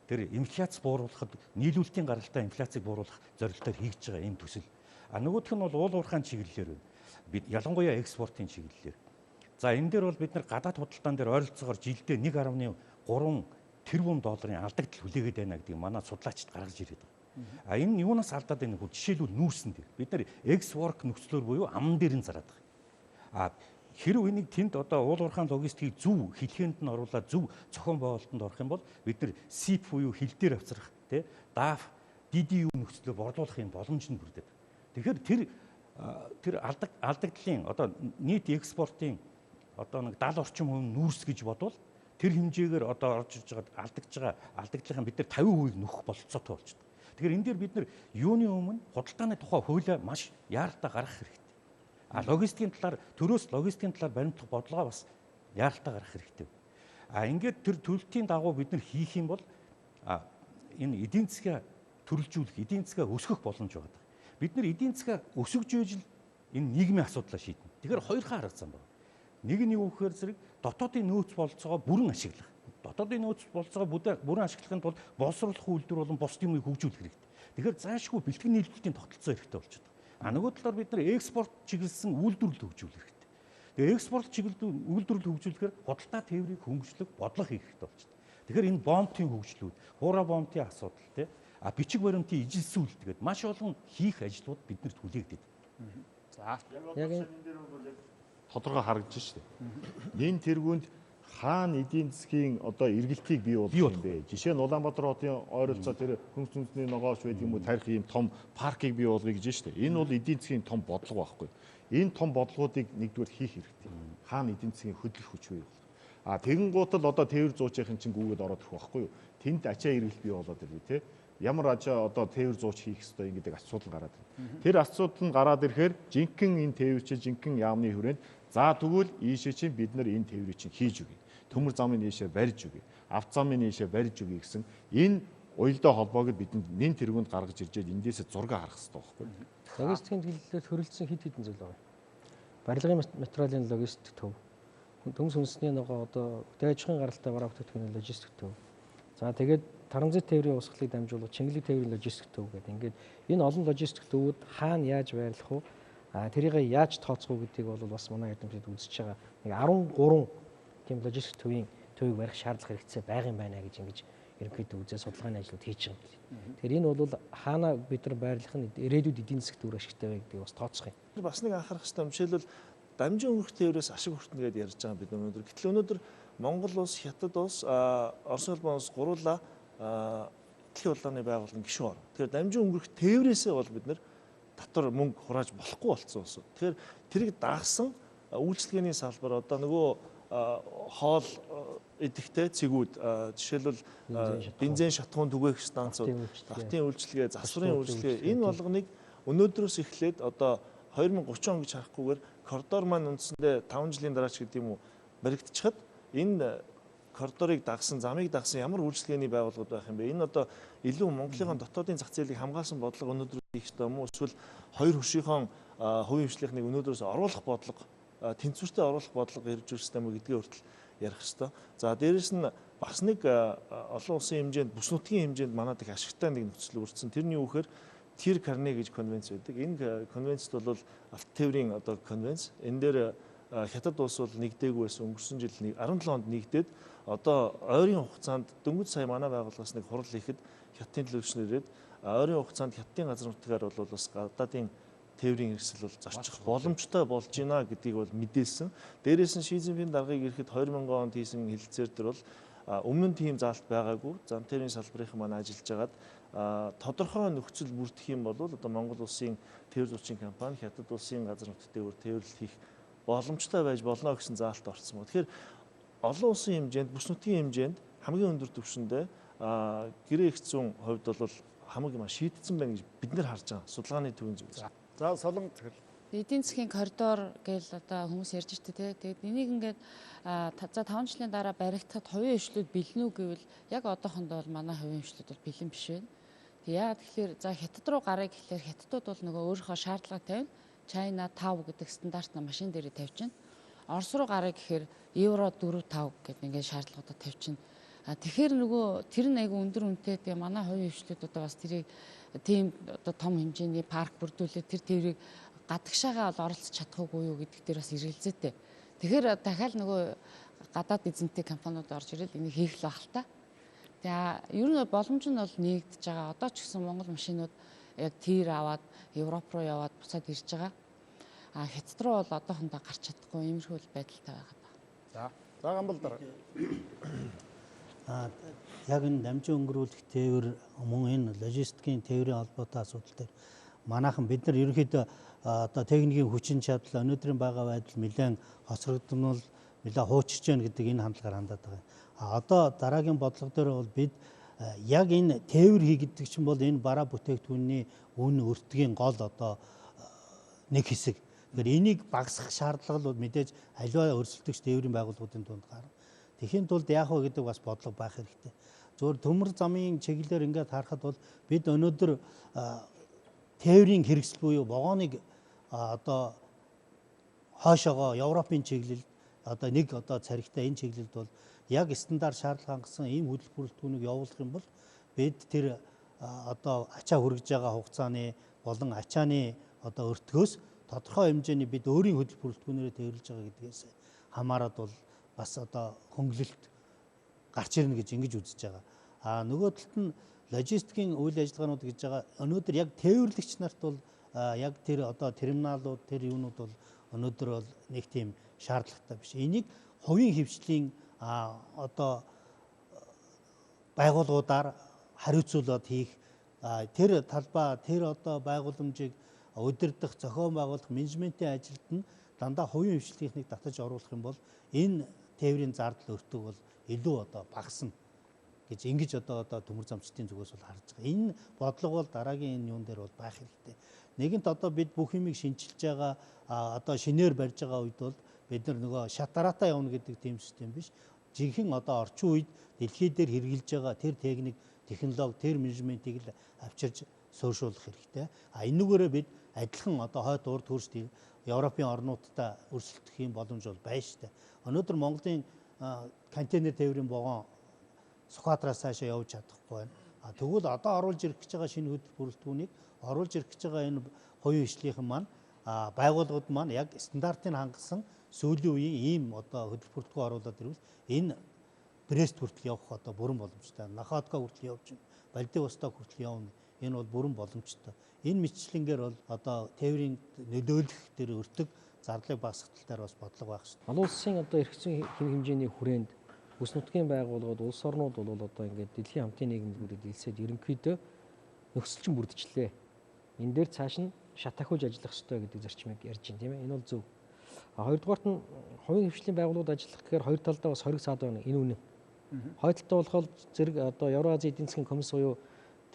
Speaker 6: тэр инфляц бууруулахад нийлүүлэлтийн гаралтай инфляцийг бууруулах зорилтоор хийж байгаа ийм төсөл. Нөгөөх нь бол уул уурхайн чиглэлээр байна. Бид ялангуяа экспортын чиглэлээр. За энэ дээр бол бид нар гадаад худалдаан дээр ойролцоогоор жилдээ 1.3 тэрбум долларын алдагдал хүлээгээд байна гэдэг манай судлаачид гаргаж ирээд байгаа. Энэ юунаас алдаад байна вэ? Жишээлбэл нүүрсэн дээр. Бид нар экс-ворк нөхцлөөр буюу амн дээр нь зараад байгаа. Хэрвээ энийг тэнд одоо уул уурхайн логистикийг зөв хэлхээнд нь оруулаад зөв зохион байгуулалтанд орох юм бол бид нар СИП буюу хил дээр авчрах тий ДАФ DDU нөхцлөөр борлуулах юм боломж нь бүрдээд. Тэгэхээр тэр алдаглалын одоо нийт экспортын одоо нэг 70 орчим хувь нүүрс гэж бодвол тэр хэмжээгээр одоо орж ирж байгаа алдагдлын бид нар 50% нөхөх бололцоотой болчихдог. Тэгэхээр энэ дээр бид нар юуны өмнө худалдааны тухай хуулиа маш яаралтай гаргах хэрэгтэй. Логистикийн талаар логистикийн талаар баримтах бодлогоо бас яаралтай гаргах хэрэгтэй. Ингээд тэр төлөлтийн дагуу бид нар хийх юм бол энэ эдийн засгаа төрөлжүүлэх, эдийн засгаа өсгөх боломж байгаа. Бид нар эдийн засгаа өсгөж ийж л энэ нийгмийн асуудлаа шийднэ. Тэгэхээр хоёр арга зам байна. Нэг нь юу гэхээр зэрэг дотоодын нөөц бололцоогоо бүрэн ашиглах. Дотоодын нөөц бололцоогоо бүрэн ашиглахын тулд боловсруулах үйлдвэр болон бусд юмыг хөгжүүлэх хэрэгтэй. Тэгэхээр заашгүй бэлтгэн нийлүүлэлтийн тогтолцоо хэрэгтэй болчиход байгаа. Нөгөө талаар бид нар экспорт чиглэсэн үйлдвэрлэл хөгжүүлэх хэрэгтэй. Тэгээ экспорт чиглэлд үйлдвэрлэл хөгжүүлэхээр худалдаа тээврийг хөнгөлөх бодлого хийх хэрэгтэй болчиход. Тэгэхээр энэ бомтын хөгжлүүд, хуура бомтын асуудал бичиг баримтын ижилсүүлэлт гэдэг маш олон хийх ажлууд биднэрт хүлээгдэв.
Speaker 3: За яг энэ дээр бол яг тодорхой харагдаж штэ. Энэ тэргуунд хаана эдийн засгийн одоо эргэлтийг бий болгох юм бэ? Жишээ нь Улаанбаатар хотын ойролцоо тэр хөнгө сүнсний ногоош байдаг юм уу тарих ийм том паркийг бий болгоё гэж штэ. Энэ бол эдийн засгийн том бодлого байхгүй. Энэ том бодлогуудыг нэгдүгээр хийх хэрэгтэй. Хаана эдийн засгийн хөдлөх хүч бий болох. Тэгэн гутал одоо тээвэр зуучийн чинь гүгээд ороод ирэх байхгүй юу? Тэнд ачаа эргэлт бий болоод ирвэ те. Ямар ачаа одоо тээвэр зууч хийх ёстой ингэдэг асуудал гараад байна. Тэр асуудал нь гараад ирэхээр жинхэнэ энэ тээвэрчээ жинхэнэ яамны хүрээнд за тэгвэл ийшээ чинь бид нар энэ тээврийг чинь хийж өгье. Төмөр замын ийшээ барьж өгье. Авто замын ийшээ барьж өгье гэсэн энэ уялдаа холбоог бидэнд нэн тэргуунд гаргаж иржээд эндээсээ зураг харах хэрэгтэй байхгүй юу?
Speaker 2: Логистикийн чиглэлээр хөрөлдсөн хэд хэдэн зүйл байгаа. Барилгын материалын логистик төв. Төмс хүнсний нөгөө одоо дайжихын гаралтай бараа бүтээгдэхүүний логистик төв. За тэгээд таранзит тээврийн усгалыг дамжуулах Чингэлэг тээврийн логистик төв гэдэг. Ингээд энэ олон логистик төвүүд хаана яаж байрлах вэ? Тэрийг яаж тооцох вэ гэдгийг бол бас манай эрдэмтэд үзэж байгаа. Нэг 13 тийм логистик төвийг барих шаардлага хэрэгцээ байгаа юм байна гэж ингэж ерөнхийдөө үзээ судалгааны ажлууд хийж байгаа юм. Тэгэхээр энэ бол хаана бид нар байрлах нь ирээдүйд эдийн засгийн төвөр ашигтай вэ гэдгийг бас тооцох юм.
Speaker 7: Бас нэг анхаарах хэрэгтэй жишээлбэл дамжин өнгөрөх тээврээс ашиг хүртэнэ гэдээ ярьж байгаа бид өнөөдөр. Гэтэл өнөөдөр Монгол улс, Хятад улс, Орос улбан улс гурлаа дэлхийн улааны байгууллагын гишүүн орн. Тэгэхээр дамжин өнгөрөх тээврээсээ бол бид нар татвар мөнгө хурааж болохгүй болсон улс. Тэгэхээр тэрийг дагсан үйлчлэгээний салбар одоо нөгөө хоол идэхтэй цэгүүд жишээлбэл бензин шатхуун түгээх станцууд, автын үйлчлэгээ, засварын үйлчлэгээ энэ болгоныг өнөөдрөөс эхлээд одоо 2030 он гэж харахгүйгээр коридор маань үндсэндээ 5 жилийн дараа ч гэдэг юм уу баригдчихад энэ коридорыг дагсан, замыг дагсан ямар үйлчлэгээний байгууллагууд байх юм бэ? Энэ одоо илүү Монголын дотоодын зах зээлийг хамгаалсан бодлого өнөөдөр хийх ёстой юм уу? Эсвэл хоёр хөршийнхөө хувийн хвшлийнхнийг өнөөдрөөс оруулах бодлого, тэнцвэртэй оруулах бодлого ирж ирэх ёстой юм уу гэдгээ хүртэл ярих ёстой. За дээрэс нь бас нэг олон улсын хэмжээнд, бүс нутгийн хэмжээнд манад их ашигтай нэг нөхцөл бүрдсэн. Тэрний юу гэхээр Тир Карне гэж конвенц байдаг. Энэ конвенцт бол авто тээврийн одоо конвенц. Энэ дээр Хятад улс бол нэгдээгүй байсан. Өнгөрсөн жил 17 онд нэгдээд одоо ойрын хугацаанд дөнгөж сая манай байгууллагаас нэг хурал хийхэд Хятадын төлөөлөгчнөр ирээд ойрын хугацаанд Хятадын газар нутгаар бол бас гадаадын тээврийн хэрэгсэл бол зорчих боломжтой болж байна гэдгийг бол мэдээлсэн. Дээрээс нь Ши Цзиньпин даргаыг ирэхэд 2000 онд хийсэн хэлэлцээр дээр бол өмнө нь тийм заалт байгаагүй. Зам тээврийн салбарын маань ажиллаж байгаад тодорхой нөхцөл бүрдэх юм бол одоо Монгол улсын тээвэр зуучин компани Хятад улсын газар нутгад тээвэрлэл хийх боломжтой байж болно гэсэн заалт орсон. Тэгэхээр олон улсын хэмжээнд, бүс нутгийн хэмжээнд хамгийн өндөр түвшиндээ гэрээ их зүүн хувьд бол хамаг юм шийдсэн байна гэж бид нар харж байгаа. Судалгааны төвийн зүйл.
Speaker 1: За солон
Speaker 8: эдийн засгийн коридор гэж одоо хүмүүс ярьж штэ тий. Тэгээд энийг ингээд за 5 жилийн дараа баригдахад хувийн хвшлүүд бэлэн үү гэвэл яг одоохондоо бол манай хувийн хвшлүүд бол бэлэн биш байна. Яг тэгэхээр за Хятад руу гарыг гэхлээр Хятадууд бол нөгөө өөрийнхөө шаардлага тавина. China 5 гэдэг стандартна машин дээр тавьчихна. Орос руу гарыг гэхээр евро 4 5 гэдэг ингээд шаардлагуудад тавьчихна. Тэгэхээр нөгөө тэр нь айгүй өндөр үнэтэй тэгээ манай хувийн хвшлүүд одоо бас тэрийг тийм одоо том хэмжээний парк бүрдүүлээд тэр тээврийг гадагшаагаа бол оролцож чадахгүй юу гэдэг дээр бас эргэлзээтэй. Тэгэхээр дахиад нөгөө гадаад эзэнтэй компаниуд орж ирэл энийг хийх л байх л та. Тэгээ ер нь боломж нь бол нэгдэж байгаа. Одоо ч гэсэн Монгол машинууд яг тир аваад Европ руу яваад буцаад ирж байгаа. Хятад руу бол одоохондоо гарч чадахгүй иймэрхүү байдалтай байгаа.
Speaker 1: За гамбалдар.
Speaker 5: Яг энэ дамжин өнгөрүүлэх тээвэр мөн энэ логистикийн тээврийн холбоотой асуудал дээр манайхан бид нар ерөнхийдөө одоо техникийн хүчин чадал өнөөдрийн байгаа байдал нэлээд хоцрогдмол нэлээд хуучирч байна гэдэг энэ хандлагаар хандаад байгаа. Одоо дараагийн бодлого дээр бол бид яг энэ тээвэр хий гэдэг чинь бол энэ бараа бүтээгдэхүүний үн өртгийн гол одоо нэг хэсэг. Тэгэхээр энийг багасгах шаардлага бол мэдээж аливаа өрсөлдөгч тээврийн байгууллагуудын дунд гарна. Тэхийн тулд яах вэ гэдэг бас бодлого байх хэрэгтэй. Зөвхөн төмөр замын чиглэлээр ингээд харахад бол бид өнөөдөр тээврийн хэрэгсэл буюу вагоныг одоо хойшоогоо Европын чиглэлд одоо нэг одоо царигтай энэ чиглэлд бол яг стандарт шаардлага хангасан ийм хөдөлгөөн явуулах юм бол бид тэр одоо ачаа хүргэж байгаа хугацааны болон ачааны одоо өртгөөс тодорхой хэмжээний бид өөрийн хөдөлгөөнөөрөө тээвэрлж байгаа гэдгээс хамаарат бол бас одоо хөнгөлөлт гарч ирнэ гэж ингэж үзэж байгаа. Нөгөө талд нь логистикийн үйл ажиллагаанууд гэж байгаа өнөөдөр яг тээвэрлэгч нарт бол яг тэр одоо терминалууд тэр юунууд бол өнөөдөр бол нэг тийм шаардлагатай биш. Энийг хувийн хвшлийн одоо байгууллагуудаар хариуцуулаад хийх тэр талбай тэр одоо байгууламжийг удирдах зохион байгуулах менежментийн ажилд нь дандаа хувийн хвшлийнхнийг татаж оруулах юм бол энэ тээврийн зардал өртөг бол илүү одоо багасна гэж ингэж одоо төмөр замчдын зүгээс бол харж байгаа. Энэ бодлого бол дараагийн энэ юун дээр бол байх хэрэгтэй. Нэгэнт одоо бид бүх юмыг шинчилж байгаа одоо шинээр барьж байгаа үед бол бид нөгөө шатаратаа явна гэдэг тийм систем биш. Жинхэнэ одоо орчин үед дэлхий дээр хэрэгжилж байгаа тэр техник, технологи, тэр менежментийг л авчирж сууршуулах хэрэгтэй. Энэгээрээ бид адилхан одоо хойд урд хөрс Европын орнуудтай өрсөлдөх юм боломж бол байна шүү дээ. Өнөөдөр Монголын контейнер тээврийн вагон Сүхбаатараас цаашаа явж чадахгүй байна. Тэгвэл одоо оруулж ирэх гэж байгаа шинэ хөдөлгөөнийг оруулж ирэх гэж байгаа энэ хувийн хвшлийнхэн маань байгууллагууд маань яг стандартыг хангасан сүүлийн үеийн ийм одоо хөдөлгөөн оруулаад ирвэл энэ Брест хүртэл явах одоо бүрэн боломжтой. Находка хүртэл явж байна. Владивосток хүртэл явна. Энэ бол бүрэн боломжтой. Энэ мэтчлэнгээр бол одоо тээврийн нөлөөлөх тэр өртөг зардлыг багасгах тал дээр бас бодлого байх шүү дээ.
Speaker 2: Олон улсын одоо эрхцэн хэмжээний хүрээнд бүс нутгийн байгууллагууд улс орнууд бол одоо ингээд дэлхийн хамтын нийгэмлэгүүдэд илсээд ерөнхийдөө нөхцөлчин бүрдчлээ. Энэ дээр цааш нь шат ахиулж ажиллах ёстой гэдэг зарчмыг ярьж байна тийм ээ. Энэ бол зөв. Хоёрдугаарт нь хувийн хвшлийн байгууллагууд ажиллах гэхээр хоёр талдаа бас хориг саад байна. Энэ үнэ. Хоёр талдаа болохоор зэрэг одоо Евразийн эдийн засгийн комисс буюу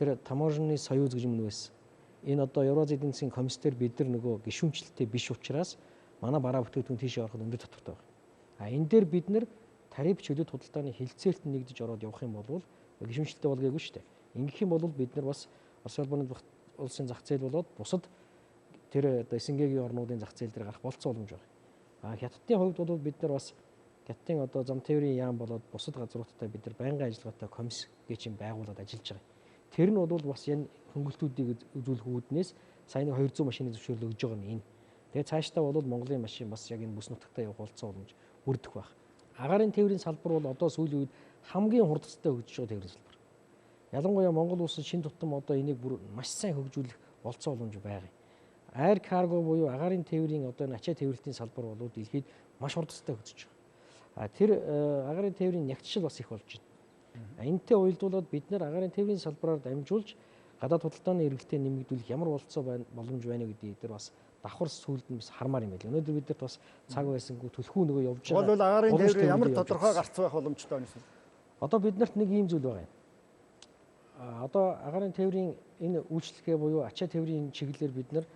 Speaker 2: тэр таможенны союз гэж юм байсан. Энэ одоо Евразийн эдийн засгийн комиссээр бид нар нөгөө гишүүнчлэлтэй биш учраас манай бараа бүтээгдэхүүн тийш явахад өндөр татвартай байна. Энэ дээр бид нар тариф чөлөөт худалдааны хилцээлт нэгдэж ороод явах юм бол гишүүнчлэлтэй болгоегүй шүү дээ. Ингэх юм бол бид нар бас Орос улбаны улсын зах зээл болоод бусад тэр одоо СНГ-ийн орнуудын зах зээл дээр гарах болцсон боломж байна. Хятадын хувьд бол бид нар бас хятадын одоо зам тээврийн яам болоод бусад газруудтай бид нар байнгын ажиллагаатай комисс гэж юм байгуулад ажиллаж байгаа. Тэр нь бол бас энэ хөнгөлтүүдийг үзүүлэх үүднээс саяны 200 машины зөвшөөрөл өгж байгаа нь энэ. Тэгээ цаашдаа бол Монголын машин бас яг энэ бүс нутагтаа явах болцсон боломж бүрдэх байх. Агаарын тээврийн салбар бол одоо сүүлийн үед хамгийн хурдтай хөгжиж байгаа тээврийн салбар. Ялангуяа Монгол улсад шин тутам одоо энийг бүр маш сайн хөгжүүлэх болцсон боломж байгаа. Air cargo буюу агаарын тээврийн одоо энэ ачаа тээвэрлтийн салбар бол дэлхийд маш хурдтай хөгжиж байгаа. Тэр агаарын тээврийн нягтшил бас их болж байна. Энэтэй уялдуулаад бид нэр агаарын тээврийн салбараар дамжуулж гадаад худалдааны эргэлтээ нэмэгдүүлэх ямар болцоо боломж байна гэдгийг дээр бас давхар сүүлд нь бас хармаар юм байл. Өнөөдөр бид нарт бас цаг байсангүй төлхөө нөгөө явж байгаа.
Speaker 1: Бол агаарын тээврийн ямар тодорхой гарц байх боломжтой байна вэ?
Speaker 2: Одоо бид нарт нэг ийм зүйл байгаа юм. Одоо агаарын тээврийн энэ үйлчлэгээ буюу ачаа тээврийн чиглэлээр бид нар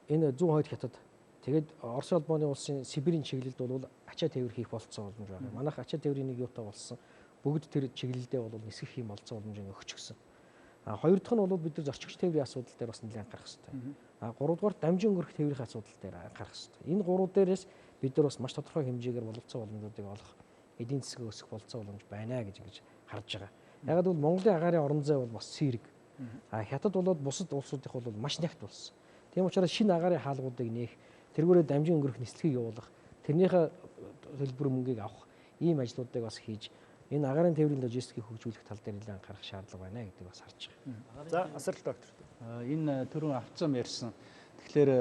Speaker 2: энэ зүүн хойд хятад тэгээд Орос улбаны улсын Сибирийн чиглэлд бол ачаа тээвэр хийх болцсон боломж байгаа. Манайх ачаа тээврийн нэг юутай болсон. Бүгд тэр чиглэлдээ бол нисгэх юм болцсон боломж өгч гисэн. Хоёр дахь нь бол бид нар зорчигч тээврийн асуудал дээр бас нэлээд анхаарах хэрэгтэй. Гуравдугаар дамжин өнгөрөх тээврийн асуудал дээр анхаарах хэрэгтэй. Энэ гурав дээрээс бид нар бас маш тодорхой хэмжээгээр боловцсон боломжуудыг олох эдийн засгийн өсөх болцсон боломж байна гэж ингэж харж байгаа. Яг л Монголын агаарын орон зай бол бас сэрэг. Хятад болоод бусад улсуудынх бол маш нягт болсон. Тийм учраас шинэ агаарын хаалгуудыг нээх, тэргүүрээ дамжин өнгөрөх нислэгийг явуулах, тэрнийхээ төлбөр мөнгийг авах ийм ажлуудыг бас хийж энэ агаарын тээврийн логистикийг хөгжүүлэх тал дээр нэлээд анхаарах шаардлага байна гэдгийг бас харж байгаа.
Speaker 1: За, асарл доктор.
Speaker 4: Энэ түрүүн автозам ярьсан. Тэгэхээр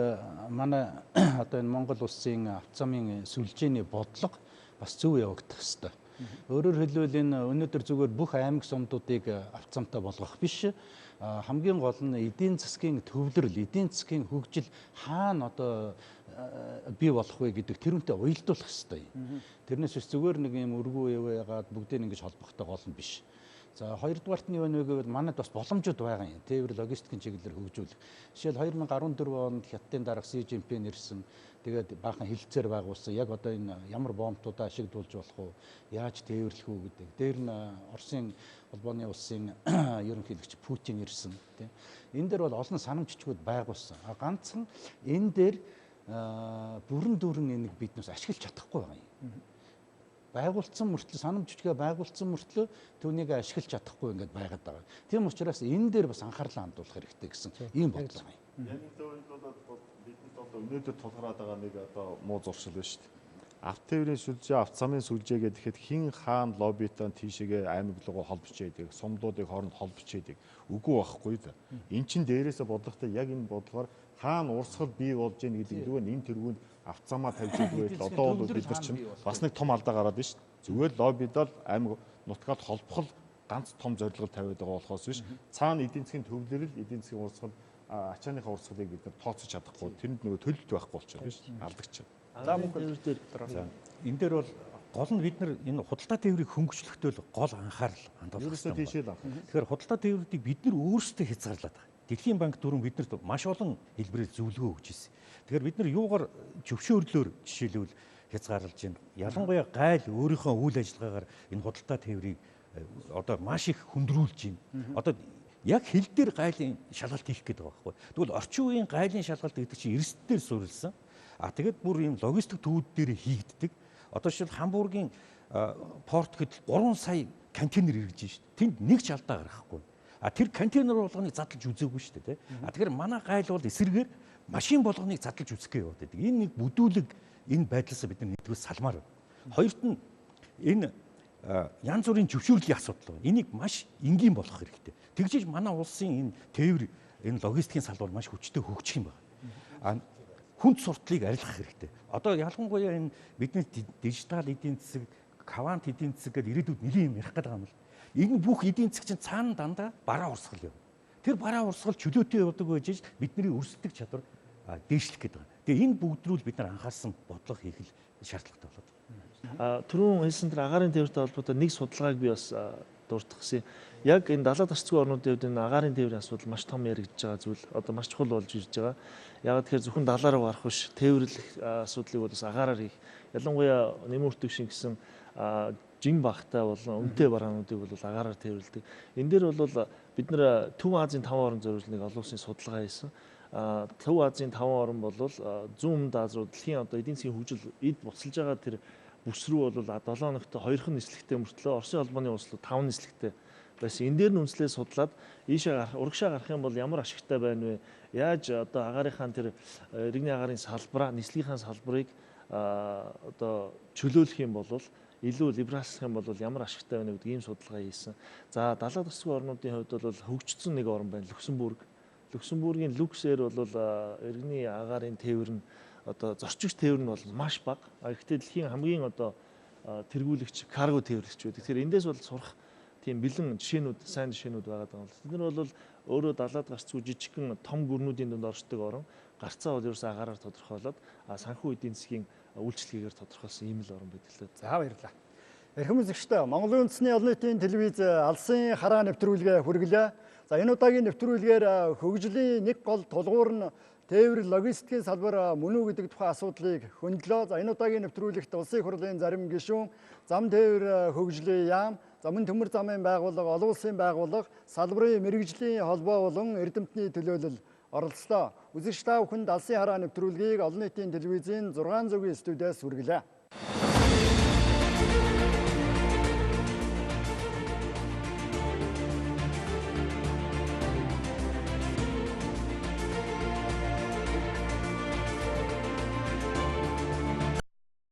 Speaker 4: манай одоо энэ Монгол улсын автозамын сүлжээний бодлого бас зөв явагдах ёстой. Өөрөөр хэлбэл энэ өнөөдөр зүгээр бүх аймаг сумдуудыг автозамтай болгох биш. Хамгийн гол нь эдийн засгийн төвлөрөл, эдийн засгийн хөгжил хаана одоо бий болох вэ гэдэг тэрүүнтэй уялдуулах хэрэгтэй. Тэрнээс биш зүгээр нэг юм өргөө яваад бүгдийг ингэж холбохтой гол нь биш. За хоёрдугаарт нь юу вэ гэвэл манайд бас боломжууд байгаа юм. Тээвэр логистикийн чиглэлээр хөгжүүлэх. Жишээл 2014 онд Хятадын дарга Си Жинпин ирсэн. Тэгээд баахан хилцээр байгуулсан. Яг одоо энэ ямар бомбтуудаа ашиглуулж болох уу? Яаж тээвэрлэх үү гэдэг. Дээр нь Оросын холбооны улсын ерөнхийлөгч Путин ирсэн. Тийм. Энэ дээр бол олон санамжчгууд байгуулсан. Ганцхан энэ дээр бүрэн энийг биднээс ашиглаж чадахгүй байгаа юм. Байгуулсан мөртлөө санамжчгээ байгуулсан мөртлөө түүнийг ашиглаж чадахгүй ингээд байгаад байгаа. Тийм учраас энэ дээр бас анхаарлаа хандуулах хэрэгтэй гэсэн ийм бодлого байна.
Speaker 3: Яг энэ төвөнд бол бидэнд одоо өнөөдөр тулгараад байгаа нэг одоо муу зуршил байна шүү дээ. Авт тээврийн сүлжээ, авт замын сүлжээ гэхэд хин хаан лоббитон тийшээгээ аймаг руу холбочээд, сумдуудыг хооронд холбочээд үгүй байхгүй да. Эн чин дээрээсээ бодлоготой яг энэ бодлогоор хаана урсгал бий болж ийн гэдэг нөгөө энэ тэргүүнд авт замаа тавьж өгвөл одоо бол бид нар чинь бас нэг том алдаа гараад байна шүү дээ. Зүгээр лоббидол аймаг нутгаад холбох ганц том зорилго тавиад байгаа болохоос биш. Цаана эдийн засгийн төвлөрөл, эдийн засгийн урсгал, ачааныхаа урсгалыг бид нар тооцож чадахгүй. Тэрэнд нөгөө төлөлт байхгүй болчиход байна шүү дээ. Алдагч.
Speaker 7: За мөн
Speaker 6: энэ дээр бол гол нь бид нар энэ худалдаа тээврийг хөнгөлөлтөд гол анхаарал хандуулах хэрэгтэй байна. Тэгэхээр худалдаа тээврүүдийг бид нар өөрсдөө хязгаарлаад байгаа. Дэлхийн банк дөрөв биднэрт маш олон хэлбэрээр зөвлөгөө өгч ирсэн. Тэгэхээр бид нар юугаар зөвшөөрлөөр жишээлбэл хязгаарлаж байна. Ялангуяа гайл өөрийнхөө үйл ажиллагаагаар энэ худалдаа тээврийг одоо маш их хөндрүүлж байна. Одоо яг хил дээр гайлын шалгалт хийх гэдэг байгаа байхгүй. Тэгвэл орчин үеийн гайлын шалгалт гэдэг чинь эрсдэлээр суурилсан. Тэгээд бүр ийм логистик төвүүд дээр хийгддэг. Одоо жишээл Хамбургийн порт гэтэл 3 сая контейнер ирж байна шүү дээ. Тэнд нэг ч алдаа гарахгүй. Тэр контейнер болгоныг задлж үзээгүй шүү дээ. Тэгэхээр манай гайл бол эсрэгээр машин болгоныг задлж үзэх гэж яваад байдаг. Энэ нэг бүдүүлэг энэ байдлаас бид нар нэгдүгээр салмаар байна. Хоёрт нь энэ янз бүрийн зөвшөөрлийн асуудал байна. Энийг маш энгийн болгох хэрэгтэй. Тэгжиж манай улсын энэ тээвэр энэ логистикийн салбар маш хүчтэй хөгжих юм байна. Хүнд суртлыг арилгах хэрэгтэй. Одоо ялангуяа энэ бидний дижитал эдийн засаг, квант эдийн засаг гэдэг ирээдүйд нэлийн юм ярих гэдэг юм л. Энэ бүх эдийн засаг чинь цаана дандаа бараа урсгал юм. Тэр бараа урсгал чөлөөтэй явдаг байж бидний өрсөлдөх чадвар дээшлэх гэдэг. Тэгээ энэ бүгд рүү бид нар анхаарсан бодлого хийх шаардлагатай болоод байна.
Speaker 7: Түрүүн хэлсэн тэр агаарын тээвэртэй холбоотой нэг судалгааг би бас дурдчихсан. Яг энэ далаад орцгүй орнуудын хувьд энэ агаарын тээврийн асуудал маш том яригдж байгаа зүйл. Одоо маш чухал болж ирж байгаа. Яг тэгэхээр зөвхөн далаараа гарах биш, тээвэрлэх асуудлыг бол бас агаараар хийх. Ялангуяа нэмүртэг шиг гэсэн жин багтай болон үнэтэй бараануудыг бол агаараар тээвэрлэдэг. Энэ дээр бол бид нэр Төв Азийн 5 орн зориулж нэг олон улсын судалгаа хийсэн. Төв Азийн 5 орн бол зүүн өмнөд Аз руу дэлхийн одоо эдийн засгийн хөгжил эд буцалж байгаа тэр бүс рүү бол 7 хоногт 2хан нислэгтэй мөртлөө Оросын холбооны улс руу 5 нислэгтэй байсан. Энэ дээр нь үнслээ судлаад ийшээ урагшаа гарах юм бол ямар ашигтай байна вэ? Яаж одоо агаарынхаа тэр иргэний агаарын салбараа, нислэгийнхаа салбарыг одоо чөлөөлөх юм бол илүү либералчлах юм бол ямар ашигтай байна гэдэг ийм судалгаа хийсэн. За далаад орцгүй орнуудын хувьд бол хөгжсөн нэг орн байна, Люксембург. Люксембургийн люксээр бол иргэний агаарын тээвэр нь одоо зорчигч тээвэр нь бол маш бага. Гэхдээ дэлхийн хамгийн одоо тэргүүлэгч карго тээвэрлэгч байдаг. Тэгэхээр эндээс бол сурах тийм бэлэн жишээнүүд, сайн жишээнүүд байгаа даа. Бид нар бол өөрөө далаад гарцгүй жижигхэн том гүрнүүдийн дунд оршдог орн. Гарцаа бол ерөөсөө агаараар тодорхойлоод санхүү эдийн засгийн үйлчлэгээр тодорхойлсон ийм л орн байдаг л.
Speaker 1: За баярлалаа. Эрхэм үзэгчдээ Монголын үндэсний олон нийтийн телевиз алсын хараа нэвтрүүлгээ хүргэлээ. За энэ удаагийн нэвтрүүлгээр хөгжлийн нэг гол тулгуур нь тээвэр логистикийн салбар мөн үү гэдэг тухайн асуудлыг хөндлөө. За энэ удаагийн нэвтрүүлэгт улсын хурлын зарим гишүүн, зам тээвэр хөгжлийн яам, замын төмөр замын байгууллага, олон улсын байгууллага, салбарын мэрэгжлийн холбоо болон эрдэмтний төлөөлөл оролцлоо. Үзэгч та бүхэнд алсын хараа нэвтрүүлгийг олон нийтийн телевизийн 6 зүгийн студиэс хүргэлээ.